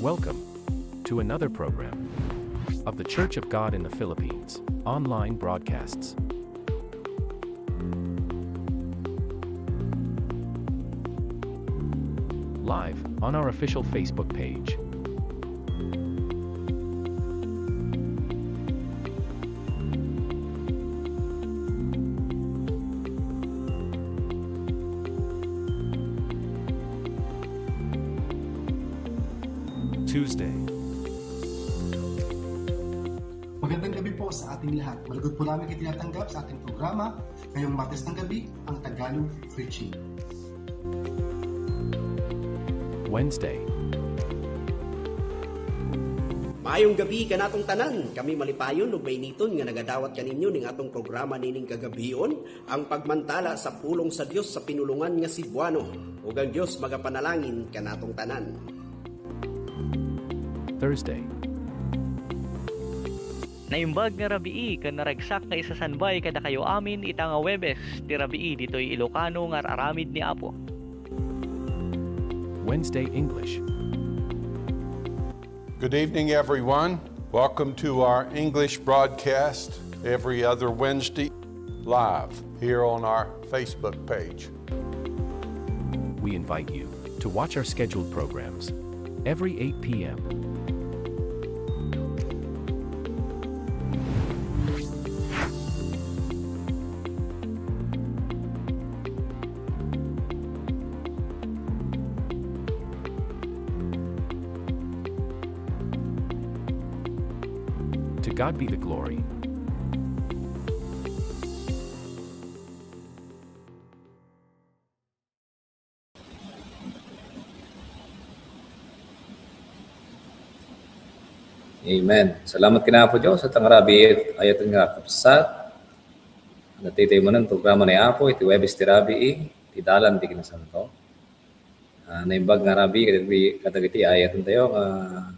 Welcome to another program of the Church of God in the Philippines online broadcasts. Live on our official Facebook page. Tuesday. Magandang gabi po sa ating lahat. Malugod po namin kayo tinatanggap sa ating programa ngayong Martes ng gabi, ang Tagalog Preaching. Wednesday. Maayong gabi kanatong tanan, kami malipayon ug mainiton nga nagadawat kaninyo ning atong programa nining kagabion, ang pagmantala sa pulong sa Dios sa pinulungan nga Cebuano, ug ang Dios magapanalangin kanatong tanan. Thursday. Naimbag nga rabii kan naragsak nga isasanbay kada kayo amin ita nga Webes ti rabii ditoy Ilocano nga aramid ni Apo. Wednesday English. Good evening, everyone. Welcome to our English broadcast every other Wednesday live here on our Facebook page. We invite you to watch our scheduled programs every 8 p.m. To God be the glory. Amen. Salamat kina Apo Diyos at ang rabi ayat nga kapsat. Natitay mo ng programa ni Apo, iti Webes ti rabi, ti dalan ti kinasanto. Naimbag nga rabi, katagiti ayat tayo,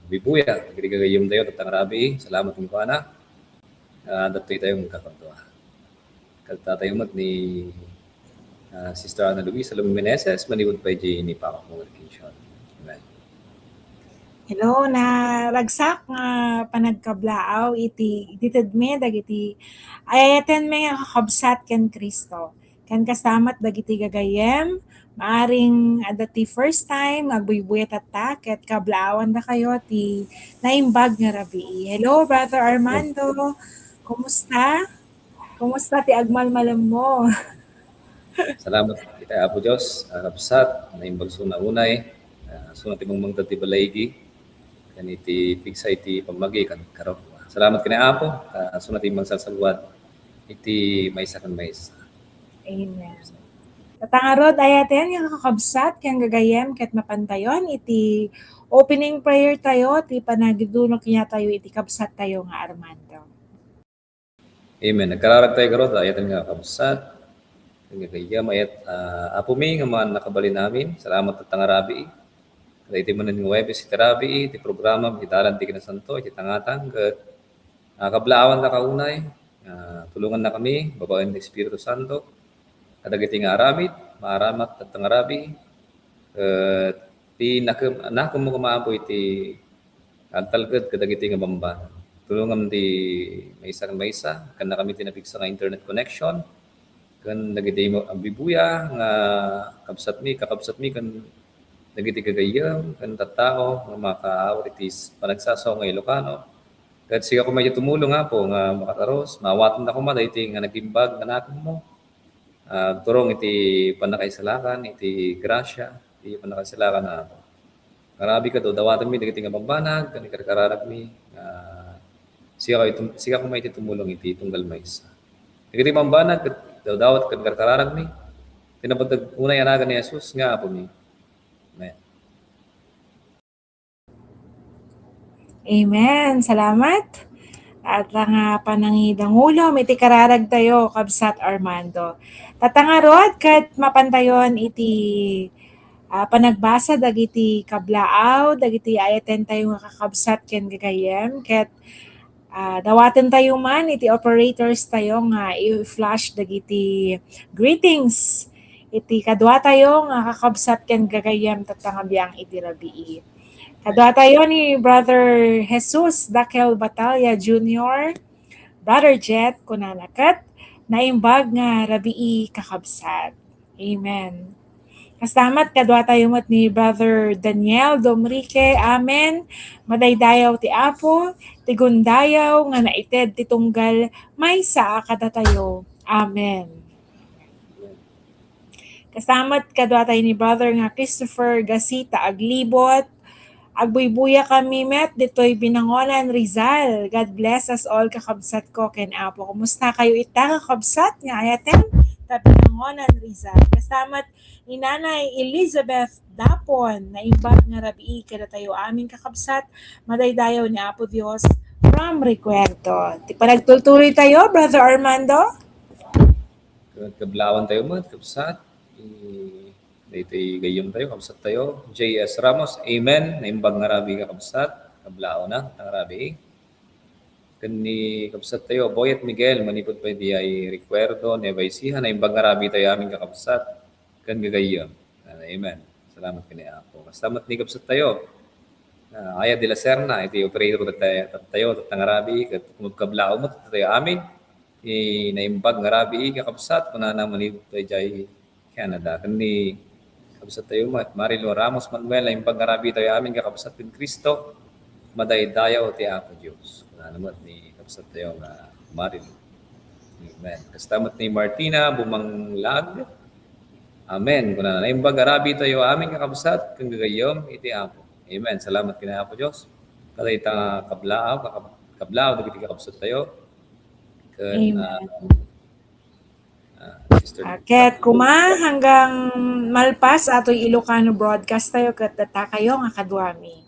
bibuya, kagayom tayo at ang rabi, salamat ng kuana. Datoy tayong kakantua. Kagtatayong ni Sister Ana Luisa Lumineses, maniwod pa ni Papa Congregation. Amen. Hello, na ragsak nga panagkablaaw iti tedme dagiti ayaten me nga kakabsat ken Kristo. Kan kasamat dagiti gagayem, maaring adati first time agbuybuyat at ket kablaawan da kayo ti naimbag nga rabii. Hello, Brother Armando. Kumusta? Kumusta ti agmalmalam mo? Salamat kita Apo Diyos, kapsat, naimbag suna unay, suna timong mangtad ti balaygi, kaniti pigsay ti pamagi kan karo. Salamat kina Apo, suna timang sasalwat, iti maysa kan maysa. Amen. Tatangarod ayaten nga kakabsat ken gagayem ket mapantayon iti opening prayer tayo ti panagidulok niya tayo iti kabsat tayo nga Armando. Amen. Nagkararag tayo karod, ayaten nga kabsat, gagayem ayat Apo mi nga man nakabali namin. Salamat at tangarabi. Kada iti manan nga Webes iti rabi, iti programa italan ti kinasanto, iti tangatang ket kablaawan na kaunay, tulungan na kami, babaen ni Espiritu Santo. Kadagiti nga aramid, maaramat at tangarabi. Ti nakum mo kumaapo iti agtalged kadagiti nga bamban. Tulungan ti maysa kan na kami tinapigsa nga internet connection. Kan dagiti mo ang bibuya nga kakabsat mi kan dagiti gagayem kan tattao nga makaawat iti panagsasaw nga Ilocano. Ket siga ko medyo tumulong nga po nga makataros, mawatan ako daytoy nga nagimbag nga nakum mo. Turong iti panakaisalakan, iti grasya, iti panakaisalakan na ako. Karabi ka do, dawatan mi dagiti nga bambanag, kan ikarkararag mi, siga ko may tumulong iti tunggal maysa. Dagiti bambanag, dawat kan ikarkararag mi, tinapatag unay anagan ni Jesus nga po mi. Amen. Amen. Salamat. At nga panangidangulo, iti kararag tayo, Kabsat Armando. Tatangarod, kat mapantayon iti panagbasa, dagiti kablaaw, dagiti ayaten tayo nga kakabsat ken gagayem, ket dawaten tayo man, iti operators tayo nga i-flash dagiti greetings. Iti kadwa tayo nga kakabsat ken gagayem tatangabiyang iti rabii. Kadwa tayo ni Brother Jesus Dakel Batalya Jr., Brother Jet kunanakat, naimbag nga rabii kakabsat. Amen. Kastamat kadwa tayo mat ni Brother Daniel Domrique. Amen. Madaydayaw ti Apo, tigundayaw nga naited ti tunggal may saa kada tayo. Amen. Kastamat kadwa tayo ni Brother nga Christopher Gasita Aglibot. Agbuybuya kami met ditoy Binangonan Rizal. God bless us all kakabsat ko ken Apo. Kumusta kayo ita kakabsat nga ayaten? Ta Binangonan Rizal. Kastamat ni Nanay Elizabeth Dapon na imbag nga rabii kada tayo aming kakabsat. Madaydayaw ni Apo Dios from Recuerdo. Ti panagtultuloy tayo, Brother Armando? Kablawan tayo mo, kabsat. Dito gayom tayo, kabsat tayo. J.S. Ramos, Amen. Naimbag nga rabi ka kabsat. Kablao na, ang rabi. Kani kabsat tayo, Boyet Miguel, manipod pa di ay Recuerdo, Nueva Ecija. Naimbag nga rabi tayo aming kakabsat. Kan gagayom. Amen. Salamat kini Apo. Kastamat ni kabsat tayo. Aya de la Serna, ito yung operator tayo, tatang rabi. Kablao mo, tayo amin. Naimbag nga rabi kakabsat. Kuna na manipod tayo jay Canada. Kani kabsat tayo mo at Marilo Ramos Manuel na imbag nga rabi tayo amin kakabsat ng Kristo. Madaydayaw ti Apo Diyos. Kuna naman ni kabsat tayo nga Marilo. Amen. Kastamat ni Martina Bumanglag. Amen. Kuna na imbag nga rabi tayo amin kakabsat kung gagayom iti Apo. Amen. Salamat kina Apo Diyos. Kalay ta kablao dagiti kakabsat tayo. Amen. Ket kuma hanggang malpas ato'y Ilocano broadcast tayo ket data kayo nga kadwami.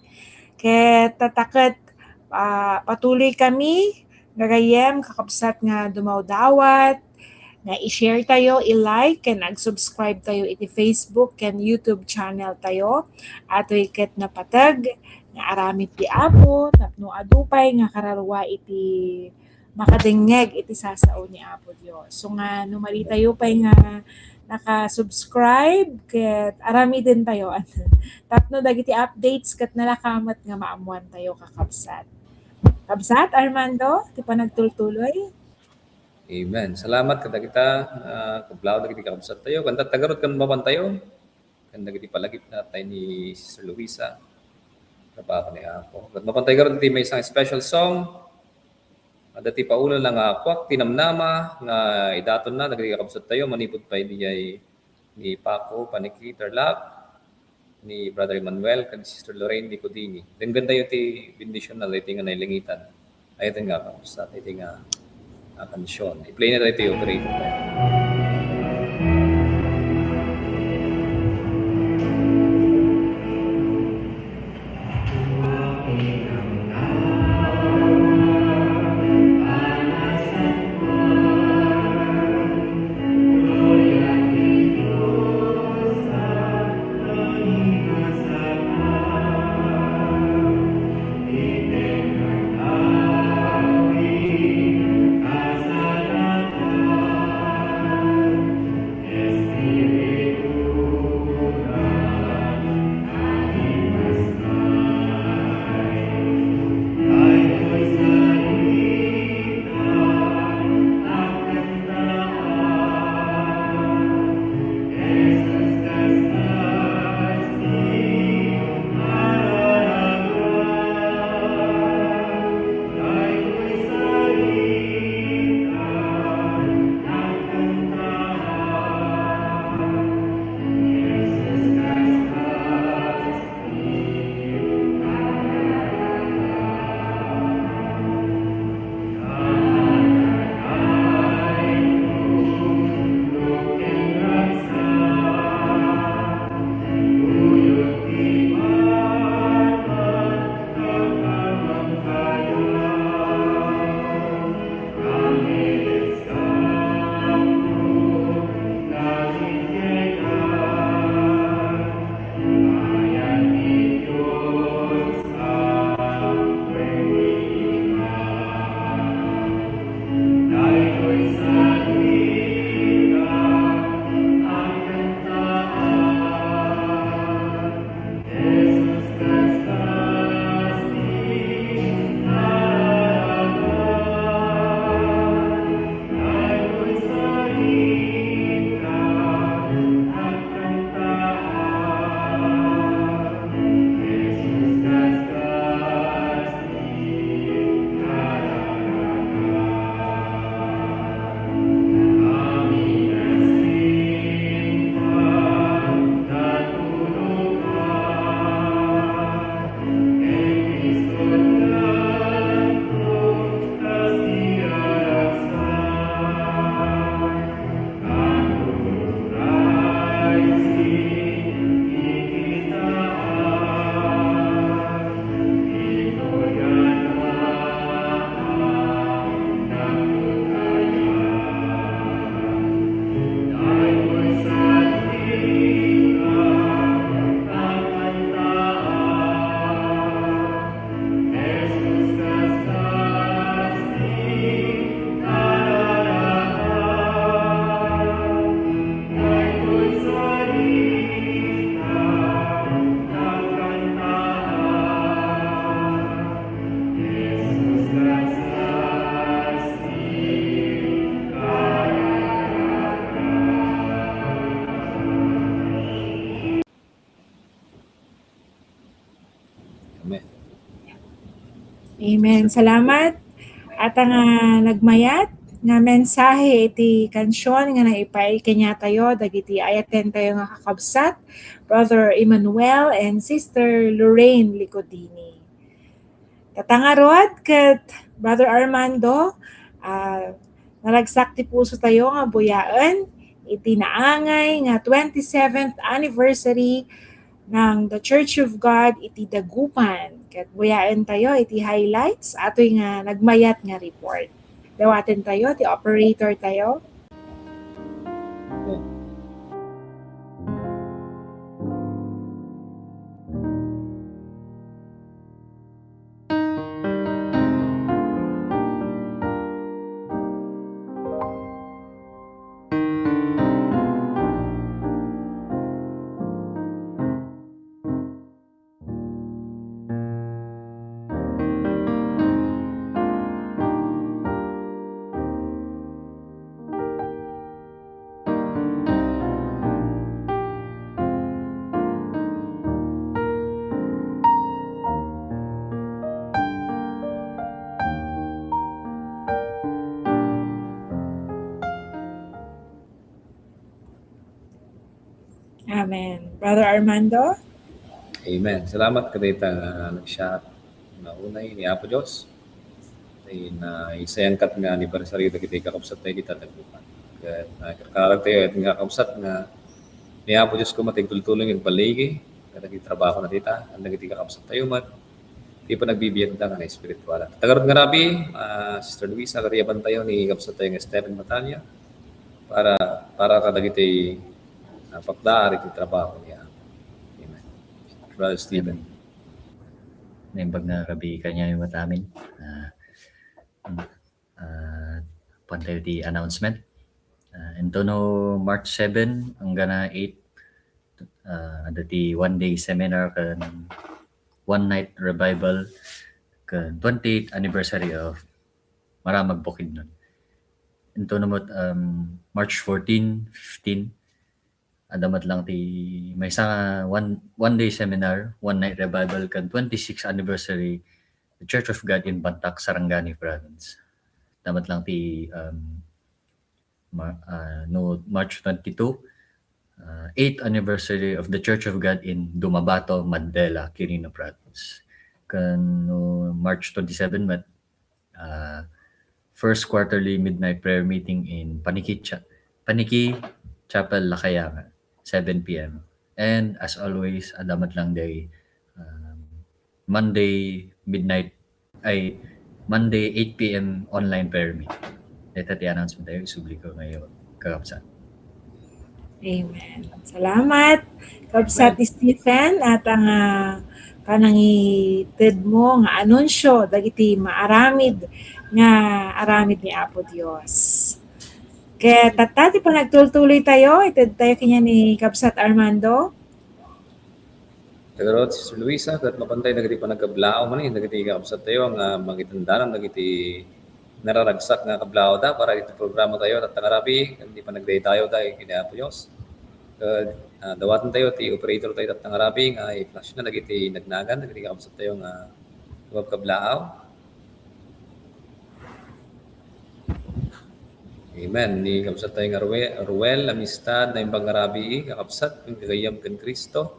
Ket tataket patuloy kami gagayem kakabsat nga dumawdawat nga i-share tayo, i-like ken ag-subscribe tayo iti Facebook ken YouTube channel tayo. Ato'y ket napatag nga aramid ti Apo tapno adupay nga kararwa iti makadengeg iti sasao ni Apo Dios. So nga numali tayo pa nga naka-subscribe ket arami din tayo. Tapno dagiti updates ket nalakamat nga maamuan tayo kakabsat. Kabsat Armando, ti panagtultuloy. Amen. Salamat kada kita kablaw dagiti kakabsat tayo. Kanta tagarot kan mapan tayo. Kan dagiti palagip na tayo ni Sister Luisa. Kapapa ni Apo. Kat mapan tayo garot may isang special song. Dati paulo lang kwak tinamnama nga idaton na dagiti kakabsat tayo manipod pa dijay ni Paco Panikitar Lab ni Brother Emmanuel kan Sister Lorraine Di Codini. Den ganda yo ti bendition na iti nga nailingitan. Ayten nga kakabsat iti nga kansyon. I-play na tayo iti operator tayo. Amen. Salamat. At ang nagmayat nga mensahe iti kansyon nga naipay kanya tayo dagiti ayaten tayo nga kakabsat, Brother Emmanuel and Sister Lorraine Licodini. Tatangarod ket Brother Armando, naragsak ti puso tayo nga buyaan iti naangay nga 27th anniversary ng The Church of God iti Dagupan. Ket buyaan tayo iti highlights atoy nga nagmayat nga report. Dawaten tayo, ti operator tayo. Amen. Brother Armando? Amen. Salamat kadita nga nag-shot na unay ni Apo Diyos. Ay na isayang kat nga anniversary dagiti kakabsat tayo kita Dagupan. Ket karag tayo at nga kakabsat nga ni Apo Diyos ko matigtultuling yung baligi kadagiti trabaho na dita ang dagiti kakabsat tayo mat di pa nagbibiyag da nga na espiritual. Tagarod nga rabi, Sister Luisa kariyaban tayo ni kakabsat tayo nga Stephen Matanya para kadagiti pagdaari iti trabaho niya. Amen. Brother Stephen. Naimbag na rabi kanya yung matamin. Pantay di announcement. Ito no March 7 hanggang 8 ada di one day seminar kan one night revival kan 28th anniversary of Maramag Bukidnon. Ito no March 14, 15 adamat lang ti may isang one day seminar, one night revival kan 26th anniversary the Church of God in Bantac, Sarangani Province. Damat lang ti March 22, 8th anniversary of the Church of God in Dumabato, Mandela, Quirino Province. Kan March 27 first quarterly midnight prayer meeting in Paniki Chapel, Lacayanga, 7 p.m. And as always, adamat lang day Monday 8 p.m. online prayer meeting. Ito ti announcement tayo, isubli ko ngayon kakabsat. Amen. Salamat. Kabsat ni Stephen at ang panangitid mo nga anunsyo dagiti maaramid nga aramid ni Apo Dios. Kaya tatati pa nagtultuloy tayo, itad tayo kanya ni Kabsat Armando. Tagarot, Sister Luisa, kat mapantay dagiti pa nagkablao man dagiti kakabsat tayo nga magitandanan dagiti nararagsak nga kablao da para iti programa tayo at tangarabi hindi pa nagday tayo kini Apo Dios. Dawatan tayo ti operator tayo at tangarabi nga i-flash na dagiti nagnagan dagiti kakabsat tayo nga wag kablao. Amen. Ni kakabsat tayo nga Ruel, amistad na yung pangarabi kakabsat yung kagayam kan Kristo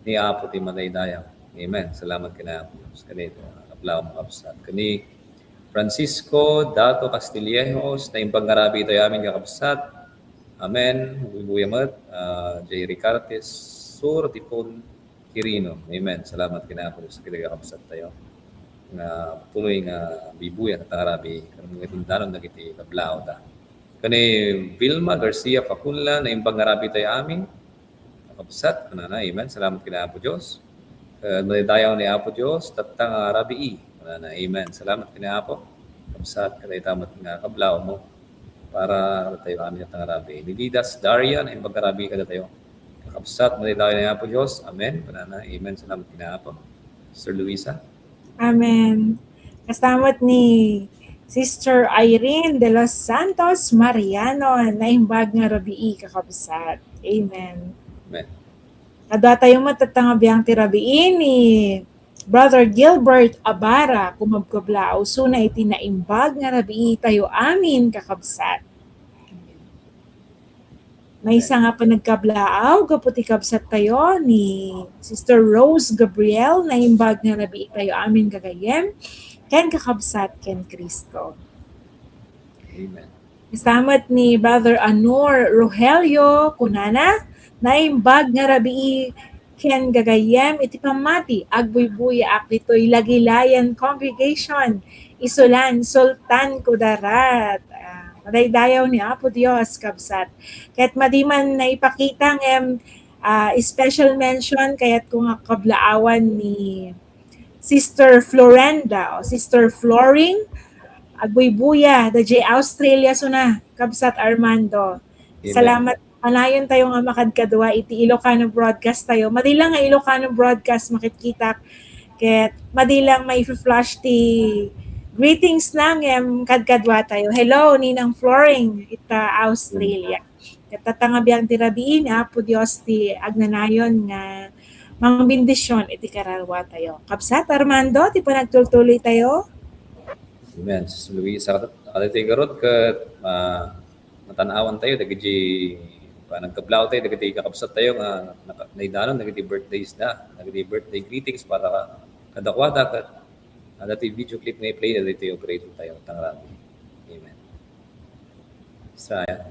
ni Apo ti Madaydayang. Amen. Salamat kina Apo Dios kanito kablao mo kakabsat. Kani Francisco Dato Castillejos na yung pangarabi tayo amin kakabsat. Amen. Buyamat. J. Ricartes Sur Tipon Quirino. Amen. Salamat kina Apo Dios kakabsat tayo. Nga tuloy nga bibuyan at tangarabi kanang mga tindanon na kiti kablao da. Kani Vilma Garcia Facunla na yung pangarabi tayo amin. Kakabsat. Kanana. Amen. Salamat kina Apo Dios. Nadayaw ni Apo Dios tatang arabi na amen. Salamat kina Apo. Kapsat kada itamat nga kablao mo para tayo amin at arabi. Nilidas Daria na yung pagkarabi kada tayo. Kapsat nadayaw ni Apo Dios. Amen. Panana. Amen. Salamat kina Apo. Sister Luisa. Amen. Kasamot ni Sister Irene de los Santos Mariano na imbag nga rabii kakabsat. Amen. Amen. Kada tayo matatangabiyang tirabiin ni Brother Gilbert Abara, kumabkablao, suna iti naimbag nga rabii tayo amin kakabsat. May isa nga pa nagkablaaw, kaputi kabsat tayo ni Sister Rose Gabriel, naimbag nga rabii tayo amin kagayem, ken kakabsat ken Kristo. Amen. Kasamat ni Brother Anor Rogelio, kunana, naimbag nga rabii ken gagayem iti pamati agbuybuya ak ditoy Lagilayan Congregation Isulan Sultan Kudarat. Madaydayaw ni Apo Dios kabsat. Kaya't madiman na ipakita ng special mention kaya't kung kablaawan ni Sister Florenda o Sister Floring agbuybuya da J Australia suna kabsat Armando. Amen. Salamat. Panayon tayo nga makadkadwa iti Ilocano broadcast tayo. Madilang nga Ilocano broadcast makikita ket madilang may flash ti greetings lang kadkadwa tayo. Hello Ninang Floring ita Australia. Ket tatangabyan ti rabiin Apo Dios ti agnanayon nga mang bendisyon iti kararwa tayo. Kapsat Armando ti panagtultuloy tayo. Amen. Sis Luisa, kadati garot kat matanawan tayo dagiti nagkablaw tayo dagiti kakabsat tayo nga naidanon dagiti birthdays na dagiti birthday greetings para kadakwada kat dati video clip nga i-play dagiti operator tayo tangrami. Amen. Israel.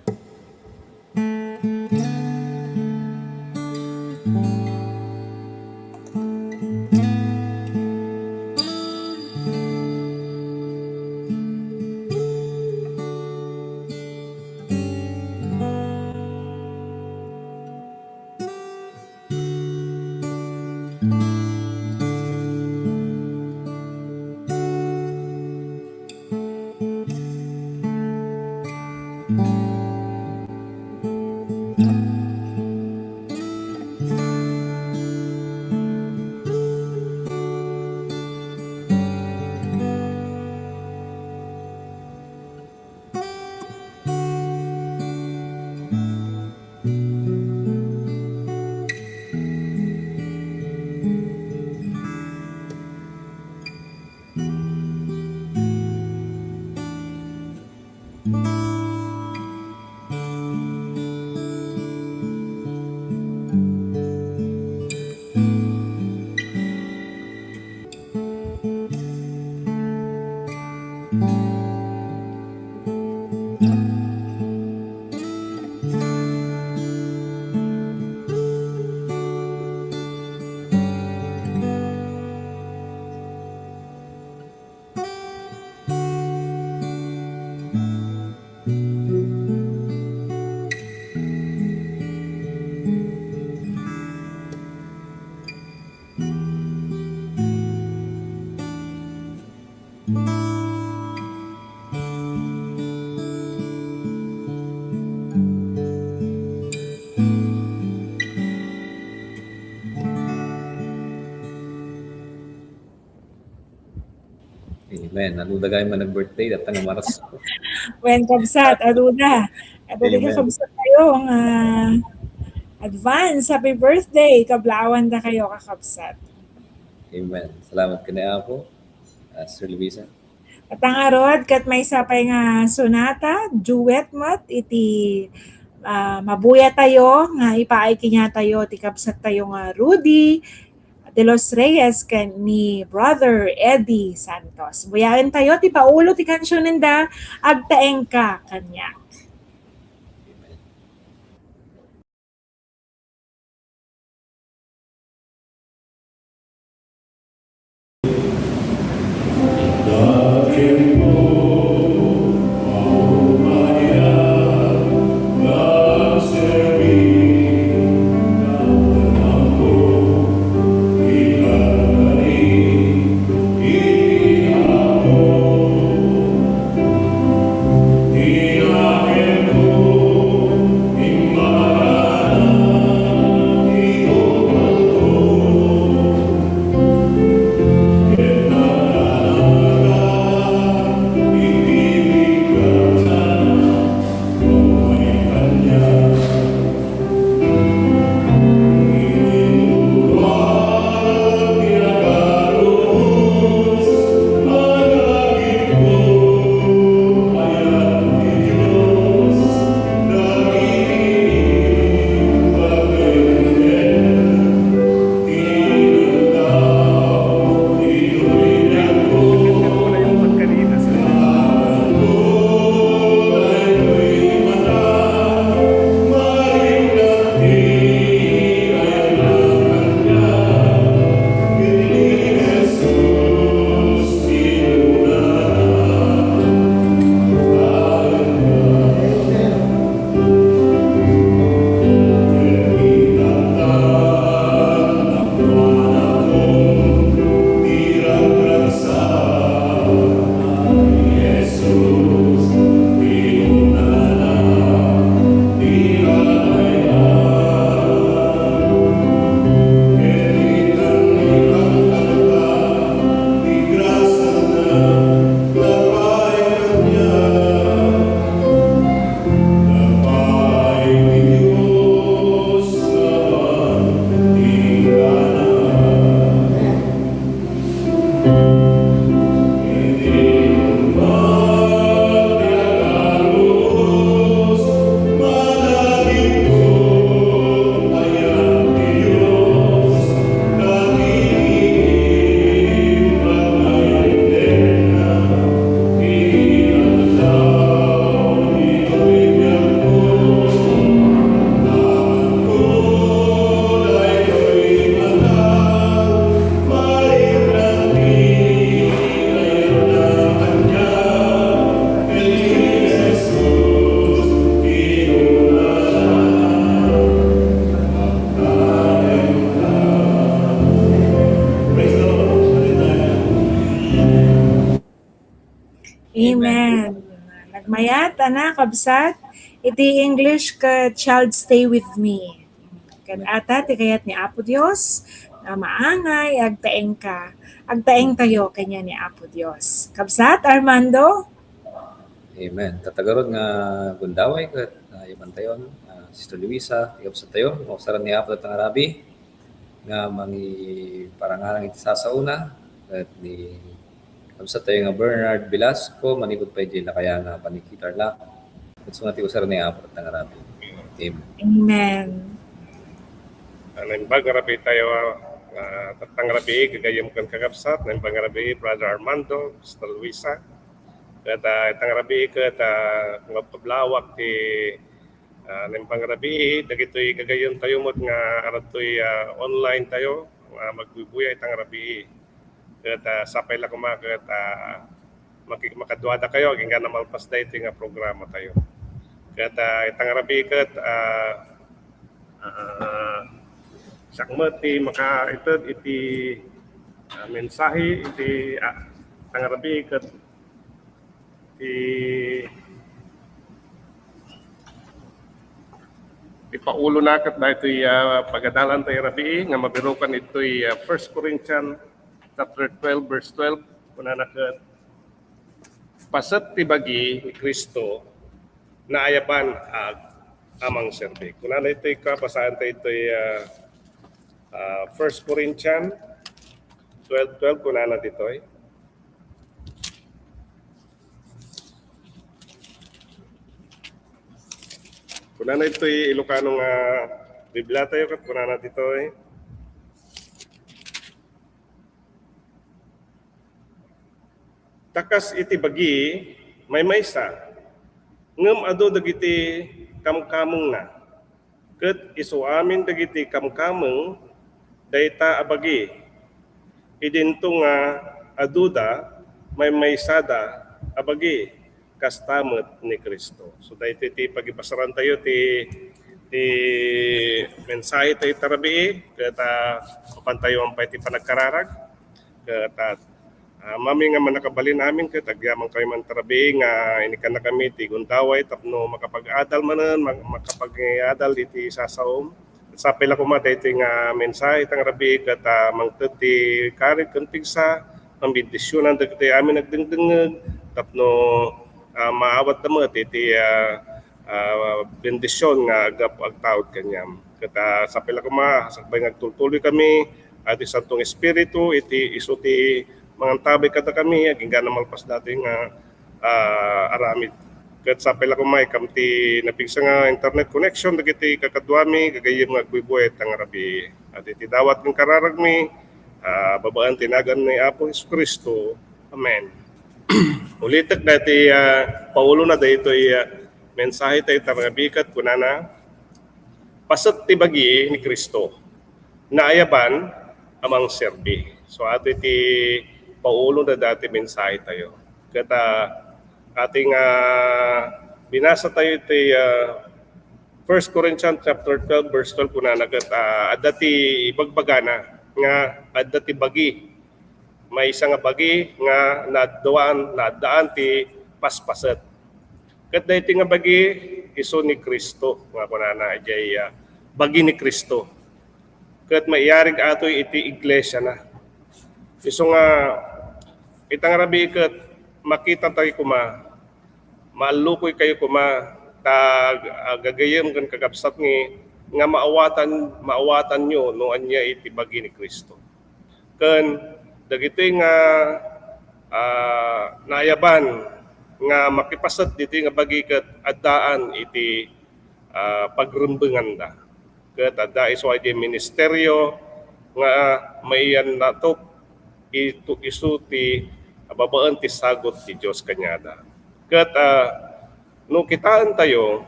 Amen. Naludagay man nag-birthday datang Maras. When kabsat, aduna. Aduna Amen. ka kabsat tayo ang advance. Happy birthday. Kablawan na kayo kakabsat. Amen. Salamat kaniya po. Sir Luisa. At ang arod, kat may sapay nga sonata, duet mat, iti mabuya tayo, nga ipaay kinya tayo, ti kabsat tayo nga Rudy de los Reyes ken ni Brother Eddie Santos. Buyain tayo, ti paulo ti kansyon nanda, agtaeng ka kanya. Yeah. anak, kabsat, iti English ka child stay with me. Kan ata, ti kayat ni Apo Dios, na maangay, agtaeng ka. Agtaeng tayo kanya ni Apo Dios. Kabsat, Armando? Amen. Tatagarod nga gundaway kat iban tayon, Sister Luisa, iyap sa tayo, mausaran ni Apo at ang Arabi, nga mangi parangalang iti sasauna, at ni sa tayo nga Bernard Velasco, manikot pa iti kaya nga panikitar lang. At sumati usaran ni Apo at ang Arabi. Amen. Amen. Naimbag ngarabi tayo tatang rabi kagayam kan kakapsat naimbag ngarabi Brother Armando, Sister Luisa. Kat itang rabi kat pablawak ti naimbag rabi dagitoy kagayam tayo mod nga aratoy online tayo magbubuya itang rabi. Kat sapay la kuma kat makadwada kayo ginga na malpas da ito nga programa tayo. Kat itang rabi kat sakmet ti maka iti mensahe iti tangarabi ket ipaulo na ket daytoy pagadalan tayo rabi nga mabirukan itoy 1 Corinthians chapter 12 verse 12 kunana ket pasat ti bagi ni Kristo naayaban amang serbi. Kunana itoy kapasahan tayo itoy 1 Corinthians 12:12 kunana ditoy. Kunana ito'y Ilocano nga Biblia tayo kat kunana ditoy. Takas iti bagi may maysa ngem adu dagiti kamkameng na. Ket isu amin dagiti kamkameng dayta abagi. Idinto nga aduda may maysada abagi kastamet ni Kristo. So dayta ti pagipasaran tayo ti mensahe tayo tarabi ket papantayo ang pay ti panagkararag ket mami nga manakabalin namin ket agyaman kayo man tarabi nga inikan na kami ti gundaway tapno makapag-adal manen makapag-adal iti sasaom. Sa pila ko matay ito nga mensahe itang rabi kat mangtad ti karit kan pigsa ang bindisyonan dagiti amin nagdengdengeg tapno maawat damet iti bendisyon nga agap agtaod kanyam. Kat sa pila ko sakbay nagtultuloy kami at Santong Espiritu iti isu ti mangantabay kata kami aging gana malpas dati nga aramid. Kat sa pila ko kamti napigsa nga internet connection dagiti kakadwami kagayem nga agbubuhay tang rabi. At iti dawat ng kararag mi babaan tinagan ni Apo Kristo. Amen. Ulitek dati paulo na dayto mensahe tayo tarabikat kunana pasat ti bagi ni Kristo naayaban amang serbi. So ato iti paulo na dati mensahe tayo. Kata ating binasa tayo iti 1 Corinthians chapter 12 verse 12 kunana ket adati ibagbagana nga adati bagi may isa nga bagi nga nadaan ti paspaset. Ket dayti nga bagi isu ni Kristo nga kunana ajay bagi ni Kristo. Ket maiyarig atoy iti iglesia na. Isu nga itang rabi ket makita tayo kuma maalukoy kayo kuma gagayem kan kagabsat nga maawatan nyo no anya iti bagi ni Kristo. Ken dagiti nga naayaban nga makipasat diti nga bagi ket addaan iti pagrembengan da. Ket adda isu iti ministeryo nga maiyan natok isu ti babaan ti sagot ti Dios kanyada. Ket no kitaan tayo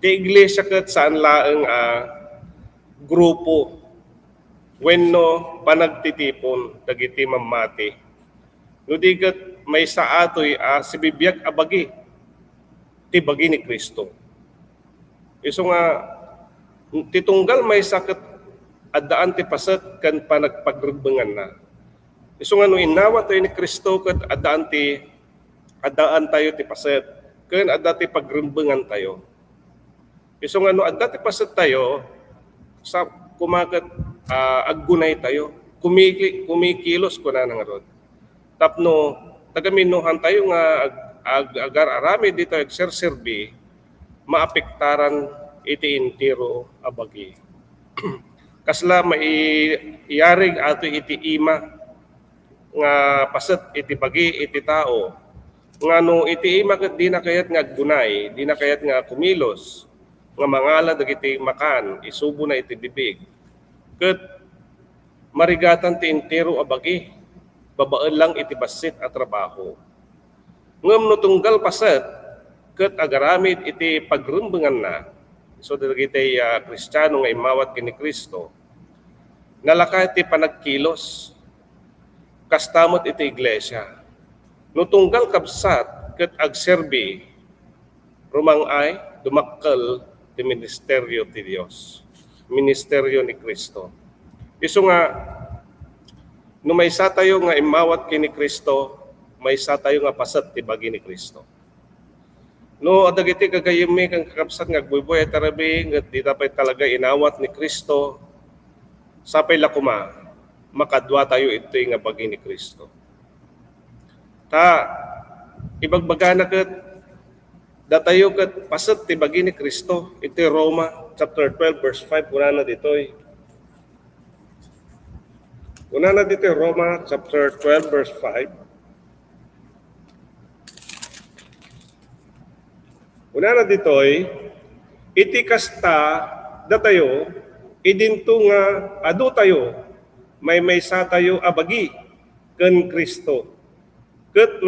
ti iglesia ket saan laeng grupo wenno panagtitipon dagiti mamati. No diket may sa atoy sibibiyag abagi ti bagi ni Kristo. Isu nga titunggal may saket addaan ti paset ken panagpagrebengan na. Isu nga no inawa tayo ni Kristo ket addaan tayo ti paset ken adati pagrembengan tayo. Iso nga no adati paset tayo sa kumakat aggunay tayo. Kumikilos ko na nga rod. Tapno tagaminuhan tayo nga agar arami dito agserserbi maapektaran iti intiro abagi. Kasla maiyarig ato iti ima nga paset iti bagi iti tao. Ngano iti ima ket di na kayat nga aggunay, di na kayat nga kumilos, nga mangala dagiti makan, isubo na iti bibig. Ket marigatan ti intiro abagi, babaan lang iti basit at trabaho. Ngem no tunggal paset, ket agaramid iti pagrembengan na, so dagiti Kristiyano nga imawat kini Kristo, nalaka iti panagkilos, kastamot iti iglesia. No tunggal kabsat, ket agserbi, rumangay, dumakkel ti ministeryo ti Dios, ministeryo ni Kristo. Isu nga, no may sa tayo nga imawat kini Kristo, may sa tayo nga pasat ti bagi ni Kristo. No adagiti kagayemi kang kakabsat nga agbubuhay tarabi nga di tapay talaga inawat ni Kristo, sapay lakuma makadwa tayo ito nga bagi ni Kristo. Ta ibagbaga na ket datayo ket pasat ti bagi ni Kristo. Iti Roma chapter 12 verse 5 una na ditoy. Una na dito Roma chapter 12 verse 5. Una na ditoy, iti kasta datayo, idinto nga adu tayo, may sa tayo abagi ken Kristo. Ket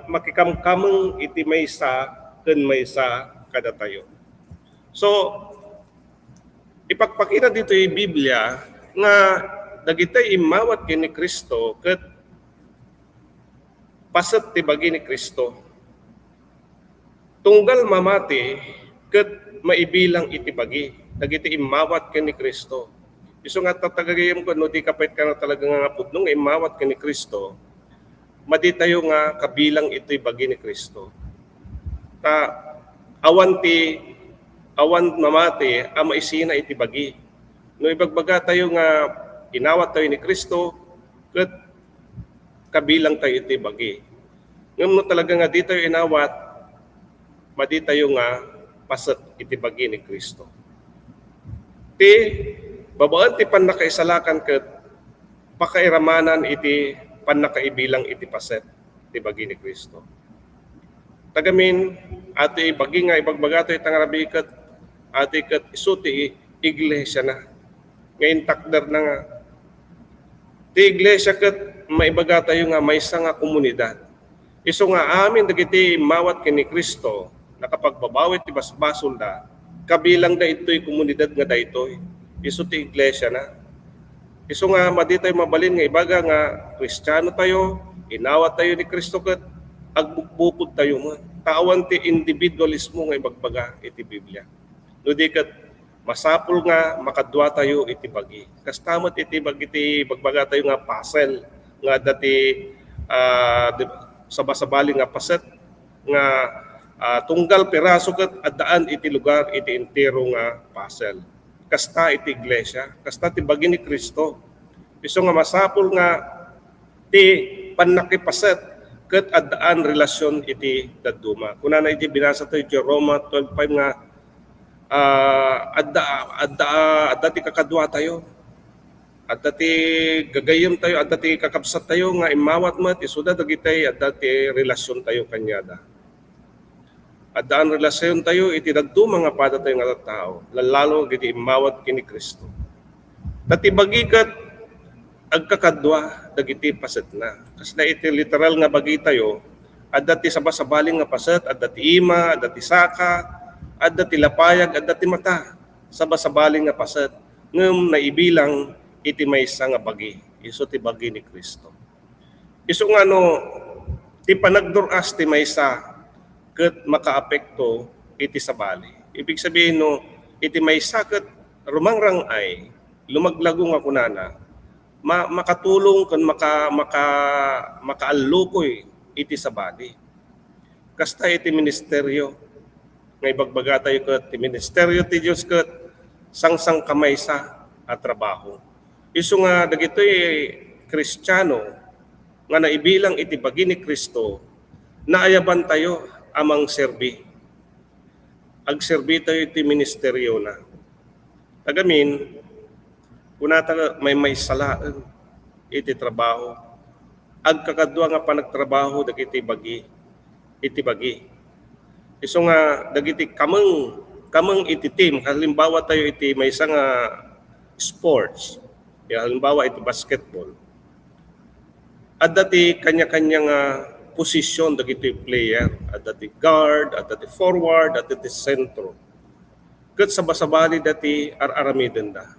makikamkameng iti maysa ken maysa kada tayo. So, ipakpakita dito yung Biblia nga dagitay imawat kini Kristo ket pasat ti bagi ni Kristo. Tunggal mamati ket maibilang iti bagi dagiti imawat ken ni Kristo. Isu nga tatagayem ko no di kapait ka na talaga nga pudno nga imawat ken ni Kristo. Madi tayo nga kabilang ito'y bagi ni Kristo. Ta awan mamati ama isina iti bagi. No ibagbaga tayo nga inawat tayo ni Kristo ket kabilang tayo iti bagi. Ngem no talaga nga di tayo inawat, madi tayo nga pasat iti bagi ni Kristo. Ti babaan ti pannakaisalakan ket pakairamanan iti pannakaibilang iti paset ti bagi ni Kristo. Tagamin ati bagi nga ibagbaga tayo tangarabi ket ati ket isu ti iglesia na. Ngayon takder na nga. Ti iglesia ket maibaga tayo nga maysa nga komunidad. Isu nga amin dagiti mawat kini Kristo nakapagbabawit ti basbasol da, kabilang da ito'y komunidad nga da ito'y. Isu ti iglesia na. Isu nga madi tayo mabalin nga ibaga nga Kristiyano tayo, inawat tayo ni Kristo ket agbukbukod tayo mo. Tawan ti individualismo nga ibagbaga iti Biblia. No di ket masapul nga makadwa tayo iti bagi. Kastamot iti bagi iti bagbaga tayo nga puzzle nga dati sabasabali nga paset nga tunggal piraso ket addaan iti lugar iti entero nga puzzle. Kasta iti iglesia, kasta ti bagi ni Kristo. Isu nga masapul nga ti pannakipaset ket addaan relasyon iti dadduma. Kunana iti binasa tayo iti Roma 12:5 nga adda ti kakadwa tayo. Adda ti gagayem tayo, adda ti kakabsat tayo nga imawat met isuda dagitay adda ti relasyon tayo kanyada. Addaan relasyon tayo iti dadduma nga pada tayo nga tao, lalo iti imawat kini Kristo. Dati bagi ket agkakadwa dagiti paset na. Kasla iti literal nga bagi tayo, adda ti sabasabaling nga paset, adda ti ima, adda ti saka, adda ti lapayag, adda ti mata, sabasabaling nga paset. Ngem naibilang iti maysa nga bagi, isu ti bagi ni Kristo. Isu nga no ti panagduras ti maysa ket makaapekto iti sabali. Ibig sabihin no iti maysa ket rumangrang ay lumaglago nga kunana makatulong ken makaalukoy iti sabali. Kasta iti ministeryo. Ngay bagbaga tayo kat, ti ministeryo ti Diyos kat, sang kamay sa at trabaho. Isu nga dagitoy Kristiyano nga naibilang iti bagi ni Kristo, naayaban tayo amang serbi. Agserbi tayo iti ministeryo na. Tagamin, kunata may salaan iti trabaho. Agkakadwa nga panagtrabaho dagiti bagi. Iti bagi. Isu nga dagiti kamang iti team, halimbawa tayo iti may isang sports, halimbawa iti basketball. At dati kanya-kanyang posisyon dagiti player, at dati guard, at dati forward, at dati sentro. Kat sabasabali dati aramiden da.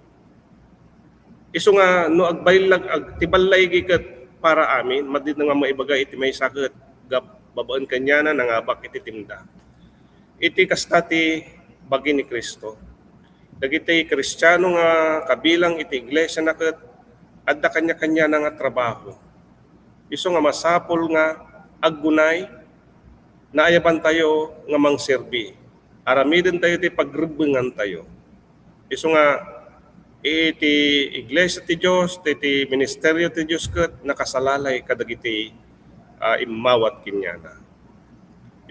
Isu nga no agbaylag tibalay gikat para amin, madid nga maibaga iti may sakit babaan kanya na nangabak iti timda. Iti kastati bagi ni Kristo. Dagiti Kristiyano nga kabilang iti iglesia na ket adda kanya-kanya na nga trabaho. Isu nga masapol nga aggunay naayaban tayo nga mangserbi. Aramiden tayo iti pagrebengan tayo. Isu nga iti iglesia ti Dios, iti ministeryo ti Dios ket nakasalalay kadagiti imawat kinyana.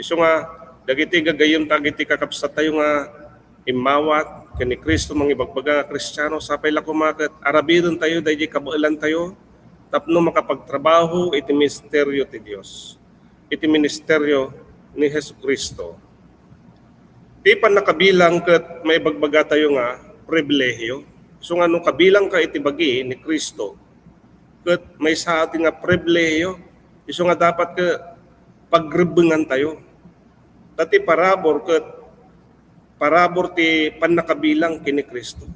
Isu nga dagiti gagayem tagiti kakabsat tayo nga imawat kani Kristo mangibagbaga Kristiyano sapay la kumaket arabidon tayo daydi kabailan tayo tapno makapagtrabaho iti ministeryo ti Dios. Iti ministeryo ni Jesucristo. Di pa nakabilang ket may bagbaga tayo nga pribilehiyo. So nga nung kabilang ka iti bagi ni Kristo ket may sa ating nga pribilehiyo. Isu nga dapat ke pagrebengan tayo. Tati parabor ti panakabilang kini Kristo.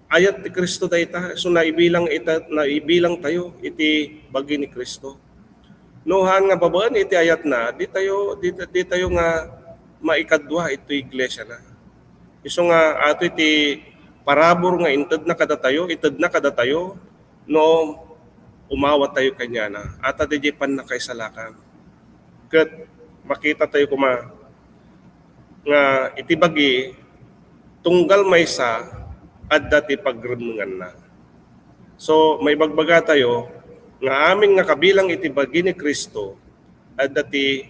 Ayat ti Kristo dayta so naibilang tayo iti bagi ni Kristo. Nohan nga babaan iti ayat na di tayo nga maikadwa ito iglesia na. Isu nga ato iti parabor nga ited na kada tayo no umawat tayo kanya na at di pan na kay salakan. Ket makita tayo kuma nga iti bagi tunggal maysa adda ti pagremengan na. So may bagbaga tayo nga amin nga kabilang iti bagi ni Kristo adda ti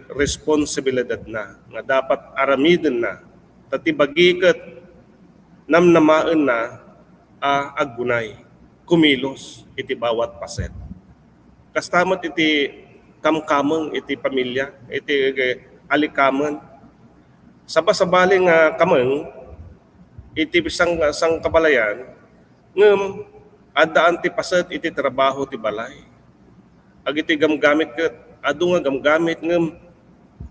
responsibilidad na nga dapat aramiden na tati bagi ket namnamaen na aggunay kumilos iti bawat paset. Kastamot iti kamkameng iti pamilya, iti alikamen. Sabasabaling kameng iti sang kabalayan ngem addaan ti paset iti trabaho ti balay. Ag iti gamgamit ket adu nga gamgamit ngem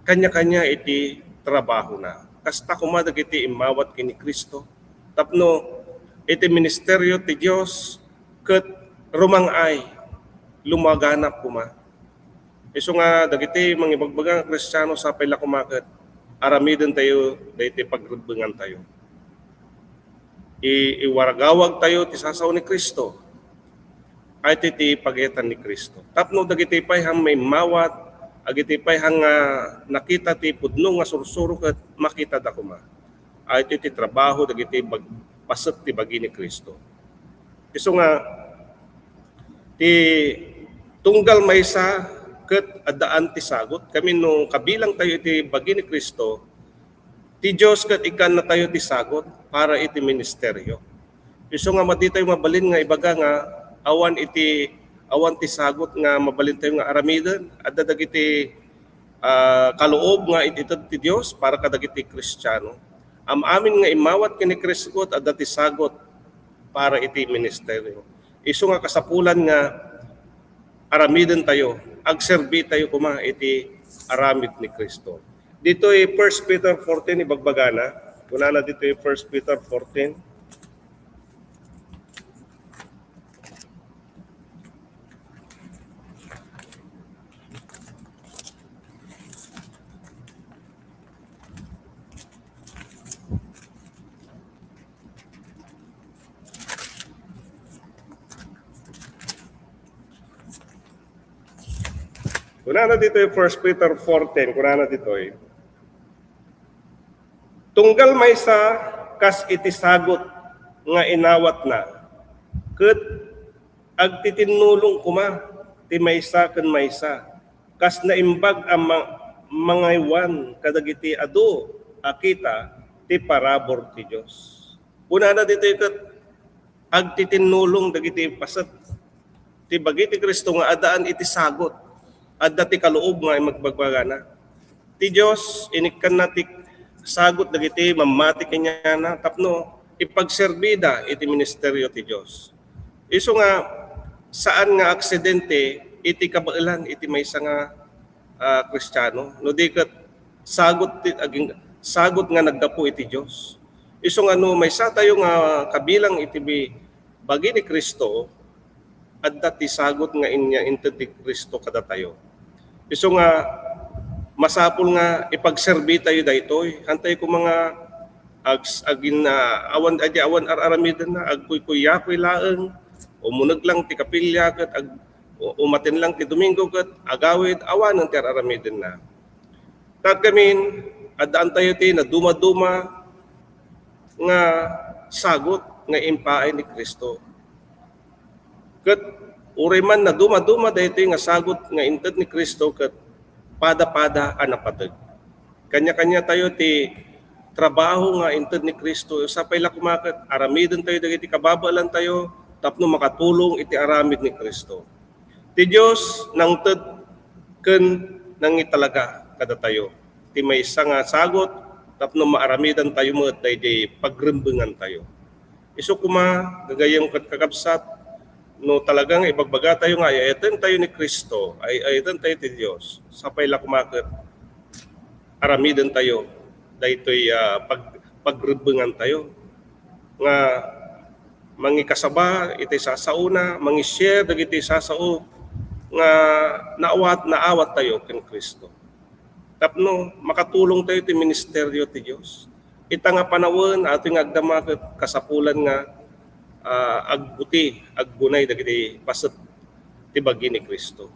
kanya-kanya iti trabaho na. Kasta kumadag iti imawat kini Kristo. Tapno iti ministeryo ti Dios ket rumangay lumaganap kuma. Isu nga dagiti mangibagbaga Kristiyano sapay la kumaket aramiden tayo dayti pagrebengan tayo. Iwaragawag tayo ti sasaw ni Kristo. Ay ti pagetan ni Kristo. Tapno dagiti pay hang may mawat agiti pay hang nakita ti pudno nga sursuro ket makita da kuma. Ay ti trabaho dagiti paset ti bagi ni Kristo. Isu nga ti tunggal maysa ket addaan ti sagot kami no kabilang tayo iti bagi ni Kristo ti Dios ket ikan na tayo ti sagot para iti ministeryo. Isu nga madi tayo mabalin nga ibaga nga awan ti sagot nga mabalin tayo nga aramiden adda dagiti kaloob nga iti ti Dios para kadagiti Kristiyano. Amin nga imawat kini Kristo adda ti sagot para iti ministeryo. Isu nga kasapulan nga aramiden tayo, agserbi tayo kuma iti aramid ni Kristo. Dito ay 1 Peter 14 ibagbagana. Kuna na dito ay 1 Peter 14. Kuna na dito yung 1 Peter 4:10, kuna na dito eh. Tunggal maysa kas iti sagot nga inawat na. Ket agtitinulong kuma ti maysa ken maysa. Kas naimbag ang mga iwan kadagiti adu akita ti parabor ti Dios. Kuna na dito ket agtitinulong dagiti pasat ti bagi ti Kristo nga adaan iti sagot. Adda ti kaloob nga magbagbagana. Ti Dios inikkan na ti sagot dagiti mamati kanya na tapno ipagserbida iti ministeryo ti Dios. Isu nga saan nga aksidente iti kabailan iti maysa nga Kristiyano no di ket sagot nga naggapu iti Dios. Isu nga no maysa tayo nga kabilang iti bagi ni Kristo adda ti sagot nga inya inted ti Kristo kada tayo. Isu nga masapul nga ipagserbi tayo daytoy. Hantay ko mga awan aramiden na agkuy-kuyakoy laeng umuneg lang ti kapilya ket umaten lang ti Domingo ket agawid awan ti aramiden na. Tat kamin addaan tayo ti na duma-duma nga sagot nga impaay ni Kristo. Ket uray man na duma-duma daytoy nga sagot nga inted ni Kristo ket pada-pada anapateg. Kanya-kanya tayo ti trabaho nga inted ni Kristo sapay la kumaket aramiden tayo dagiti kababalan tayo tapno makatulong iti aramid ni Kristo. Ti Dios nang ted ken nang italaga kada tayo. Ti maysa nga sagot tapno maaramidan tayo met daydi pagrembengan tayo. Isu kuma gagayem ket kakabsat no talagang ibagbaga tayo nga ayaten tayo ni Kristo, ayaten tayo ti Dios. Sapay la kumaket aramiden tayo daytoy pagrebengan tayo nga mangikasaba iti sasauna, mangi-share dagiti sasao nga naawat tayo ken Kristo. Tapno makatulong tayo ti ministeryo ti Dios. Ita nga panawon ating agdama ket kasapulan nga agbunay dagiti paset ti bagi ni Kristo.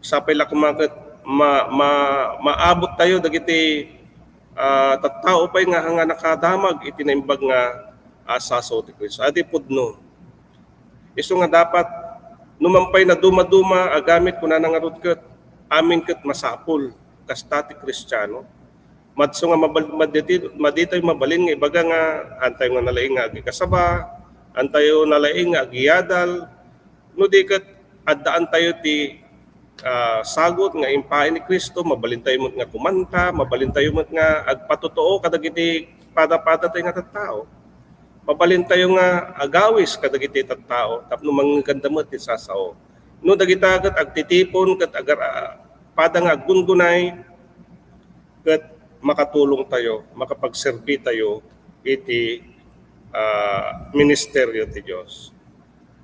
Sapay la kumaket maabot tayo dagiti tattao pay nga nakadamag iti naimbag nga asaso ti Kristo. Adi pudno. Isu nga dapat numampay na duma-duma agamit kuna nangarod ket amin ket masapul kasta ti Kristiyano. Madso nga maditoy mabalin nga ibaga nga antay nga nalaing nga agikasaba, antayo nalaing nga agiyadal, no di ket addaan tayo ti sagot nga impaay ni Kristo, mabalin tayo nga kumanta, mabalin tayo nga agpatotoo kadagiti pada-pada tayo nga tattao. Mabalin tayo nga agawis kadagiti tattao tapno manggandamet ti sasao. No dagita ket agtitipon ket agar pada nga aggungunay ket makatulong tayo, makapagserbi tayo iti ministeryo ti Dios.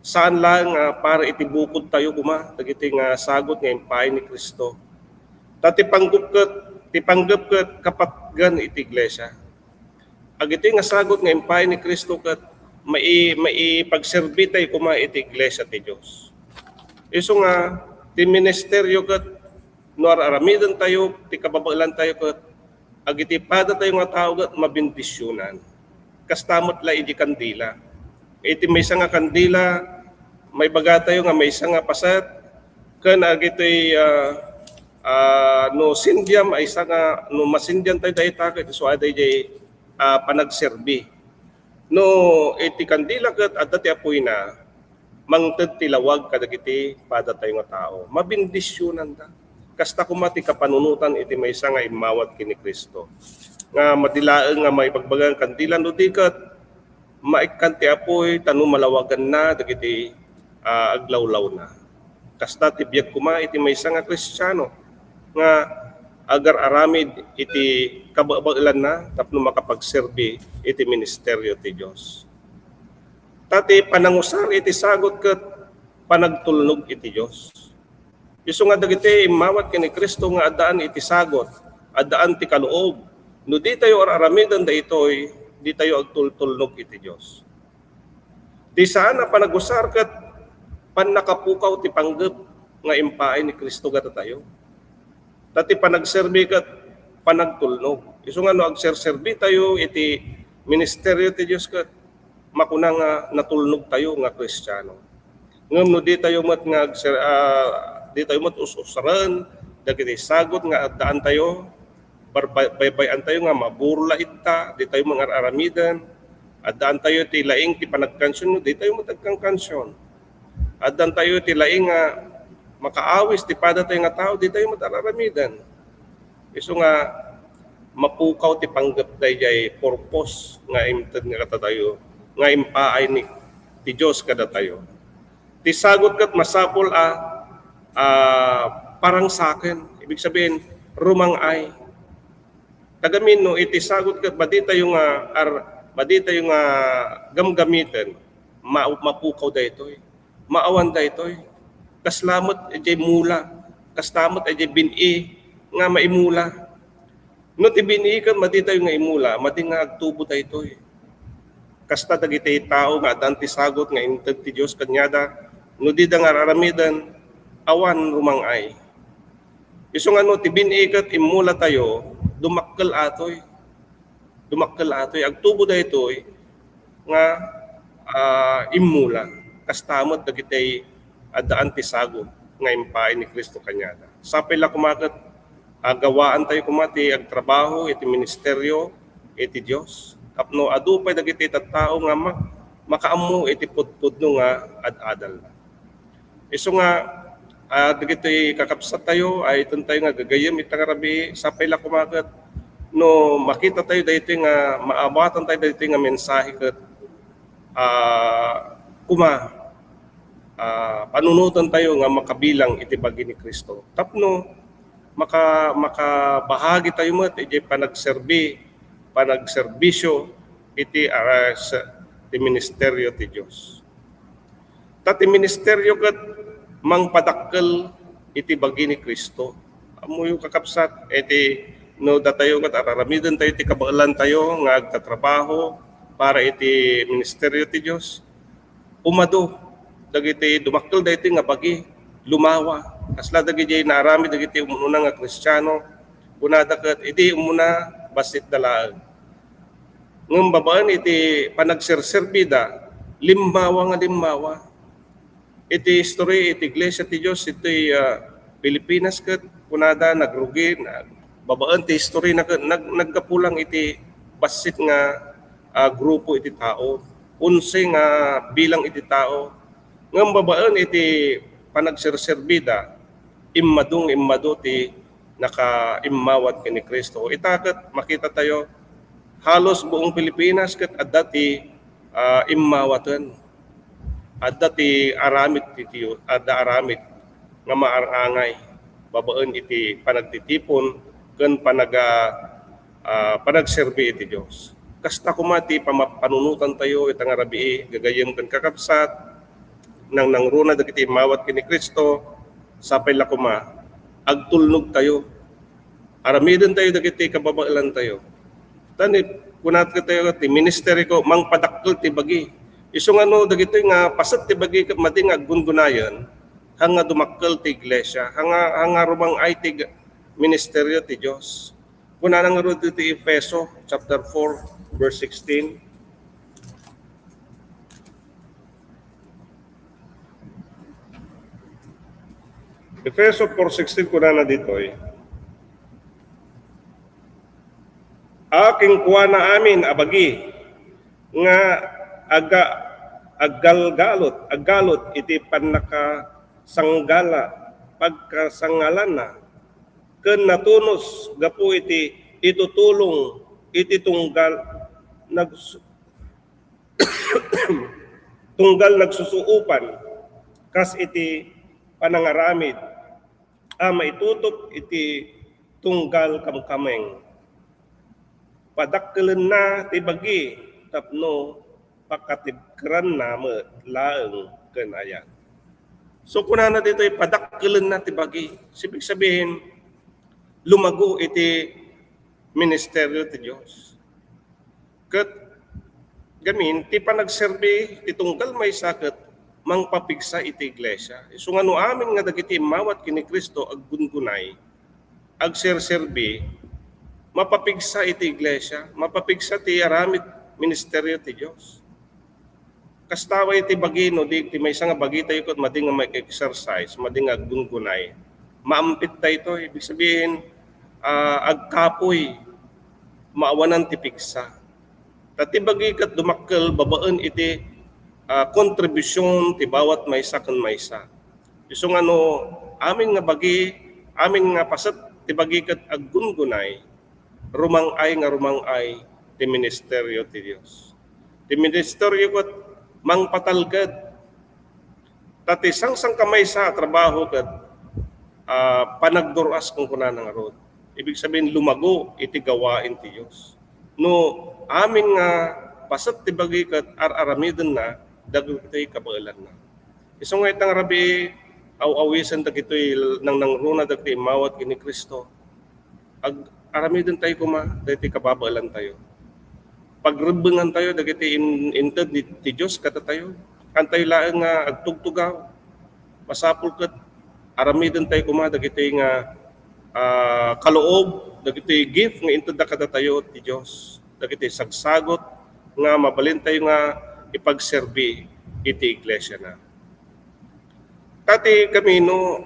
Saan lang para iti bukod tayo kuma dagiti nga sagot nga impaay ni Kristo. Tipanggep ket kapatgan iti iglesia. Agiti nga sagot nga impaay ni Kristo ket maipagserbi tayo kuma iti iglesia ti Dios. Isu nga ti ministeryo ket no aramiden tayo ti kababailan tayo ket agiti pada tayo nga tao ket mabendisyonan. Kastamot la iti kandila. Iti maysa nga kandila may baga tayo nga maysa nga pasat ken agiti no sindiam ay isa nga no masindian tayo dayta ket so aday panagserbi. No iti kandila ket adda ti apoy na mangted ti lawag kadagiti pada tayo nga tao. Mabendisyonan ta. Kasta kumati kapanunutan iti maysa nga imawat kini Kristo. Nga madilaeng nga may pagbagang kandilan no dikat maikkan ti apoy tanu malawagan na dagiti aglawlaw na. Kasta ti biag kuma iti maysa nga Kristiyano nga agar aramid iti kababailan na tapno makapagserbi iti ministeryo ti Dios. Tati panangusar iti sagot ket panagtulnog iti Dios. Isu nga dagiti imawat kini Kristo nga addaan iti sagot, addaan ti kaloob. No di tayo aramiden daytoy, di tayo agtultulnog iti Dios. Di saan na panagusar ket pan nakapukaw ti panggep nga impaay ni Kristo gata tayo. Tati panagserbi kat panagtulnog. Iso nga no agserserbi tayo iti ministeryo ti Dios kat makuna nga natulnog tayo nga Kristiyano. Ngem no di tayo mat nga di tayo mat usaran dagiti sagot nga addaan tayo baybayan tayo nga maburla itta, di tayo mga aramidan, addaan tayo ti laing ti panagkansyon no, di tayo matagkang kansyon. Addaan tayo ti laing nga makaawis ti pada tayo nga tao, di tayo matararamidan. Iso nga mapukaw ti panggap dayjay purpose nga imted nga kata tayo, nga impaay ni ti Dios kada tayo. Ti sagot kat masapol parang saken, ibig sabihin rumangay. Kagamin no iti sagot kat badi tayo nga gamgamitan mapukaw daytoy. Maawan daytoy. Kaslamot ejay mula, kastamot ejay bini nga maimula. No ti bini kan madi tayo nga imula, madi nga agtubo daytoy. Kasta dagiti tao nga adan ti sagot nga inted ti Dios kanyada, no di da nga aramidan awan rumangay. Isu nga no ti bini kat imula tayo, dumakkel atoy. Agtubo daytoy nga imula. Kastamot dagiti addaan ti sagot nga impaay ni Kristo kanyada. Sapay la kumakat agawaan tayo kumati agtrabaho iti ministeryo iti Dios. Tapno adupay dagiti tattao nga makaammo iti pudpudno nga ad-adal. Isu nga dagiti kakabsat tayo ay iton tayo nga gagayem itang arabi sapay la kumakat no makita tayo daytoy nga maabatan tayo daytoy nga mensahe ket panunutan tayo nga makabilang iti bagi ni Kristo. Tapno makabahagi tayo met iti panagserbisyo iti ti ministeryo ti Dios. Tati ministeryo ket mangpadakkel iti bagi ni Kristo. Amuyo kakabsat iti no datayo ket araramidan tayo iti kabaalan tayo nga agtatrabaho para iti ministeryo ti Dios. Umado dagiti dumakkel daytoy nga bagi lumawa. Kasla dagiti naarami dagiti umuna nga Kristiyano kunada ket iti umuna basit dalaag. Ngem babaan iti panagserserbida limmawa. Iti history iti Iglesia ti Dios iti Pilipinas ket kunada nagrugi babaan ti history nagkapulang iti basit nga grupo iti tao. 11 nga bilang iti tao. Ngem babaan iti panagserserbida immado ti nakaimmawat ken ni Kristo. Itaket makita tayo halos buong Pilipinas ket adda ti immawatan. Adda ti aramid nga maarangay babaan iti panagtitipon ken panagserbi iti Dios. Kasta kumati panunutan tayo itang arabi gagayem ken kakabsat nang nangruna dagiti mawat ken ni Kristo sapay la kuma agtulnog tayo. Aramiden tayo dagiti kababailan tayo. Tani kunat ka tayo ti ministry ko mangpadakkel ti bagi. Isu nga no dagiti nga pasat ti bagi madi nga gungunayan hanga dumakkel ti iglesia, hanga rumang ay ti ministeryo ti Dios. Kuna nang ro ti Efeso chapter 4 verse 16. Efeso 4:16 kuna na dito aking kuana amin abagi nga aggalot iti panaka sanggala pagkasangalana ken natunos gapu iti itutulong iti tunggal tunggal nagsusuupan kas iti panangaramid maitutok iti tunggal kamkameng padakkelen na ti bagi tapno pakatibkran na laeng ken ayan. So kunana dito padakkelen na ti bagi. Ibig sabihin lumago iti ministeryo ti Dios. Ket gamin ti panagserbi ti tunggal may saket mangpapigsa iti iglesia. So nga no amin nga dagiti mawat kini Kristo ag gungunay, ag serserbi, mapapigsa iti iglesia, mapapigsa ti aramid ministeryo ti Dios. Kastawa iti bagino, di iti may nga bagi tayo kat mading nga may exercise, mading nga gungunay. Maampit tayo ito, ibig sabihin, agkapoy, maawanan ti pigsa. Tati bagi kat dumakkel, babaan iti kontribusyon ti bawat maysa kan maysa. Isong ano, amin nga bagi, amin nga pasat ti bagi kat aggungunay, rumangay ti ministeryo ti Dios. Ti ministeryo kat mangpatalgad. Tati sang kamay sa trabaho kat panagduras kung kuna ng arod. Ibig sabihin lumago iti gawain ti Dios. No amin nga pasat ti bagi kat aramiden na dagitoy kabailan na. Iso nga itang rabi awisan dagitoy nang runa dagiti mawat kini Kristo. Aramiden tayo kuma dagiti kababailan tayo. Pagrebengan tayo dagiti inted ti Dios kata tayo. Antay laeng nga agtugtugaw. Masapul ket aramiden tayo kuma dagiti nga kaloob, dagiti gift nga inted kata tayo ti Dios. Dagiti sagsagot nga mabalin tayo nga ipagserbi iti iglesia na. Tati kami no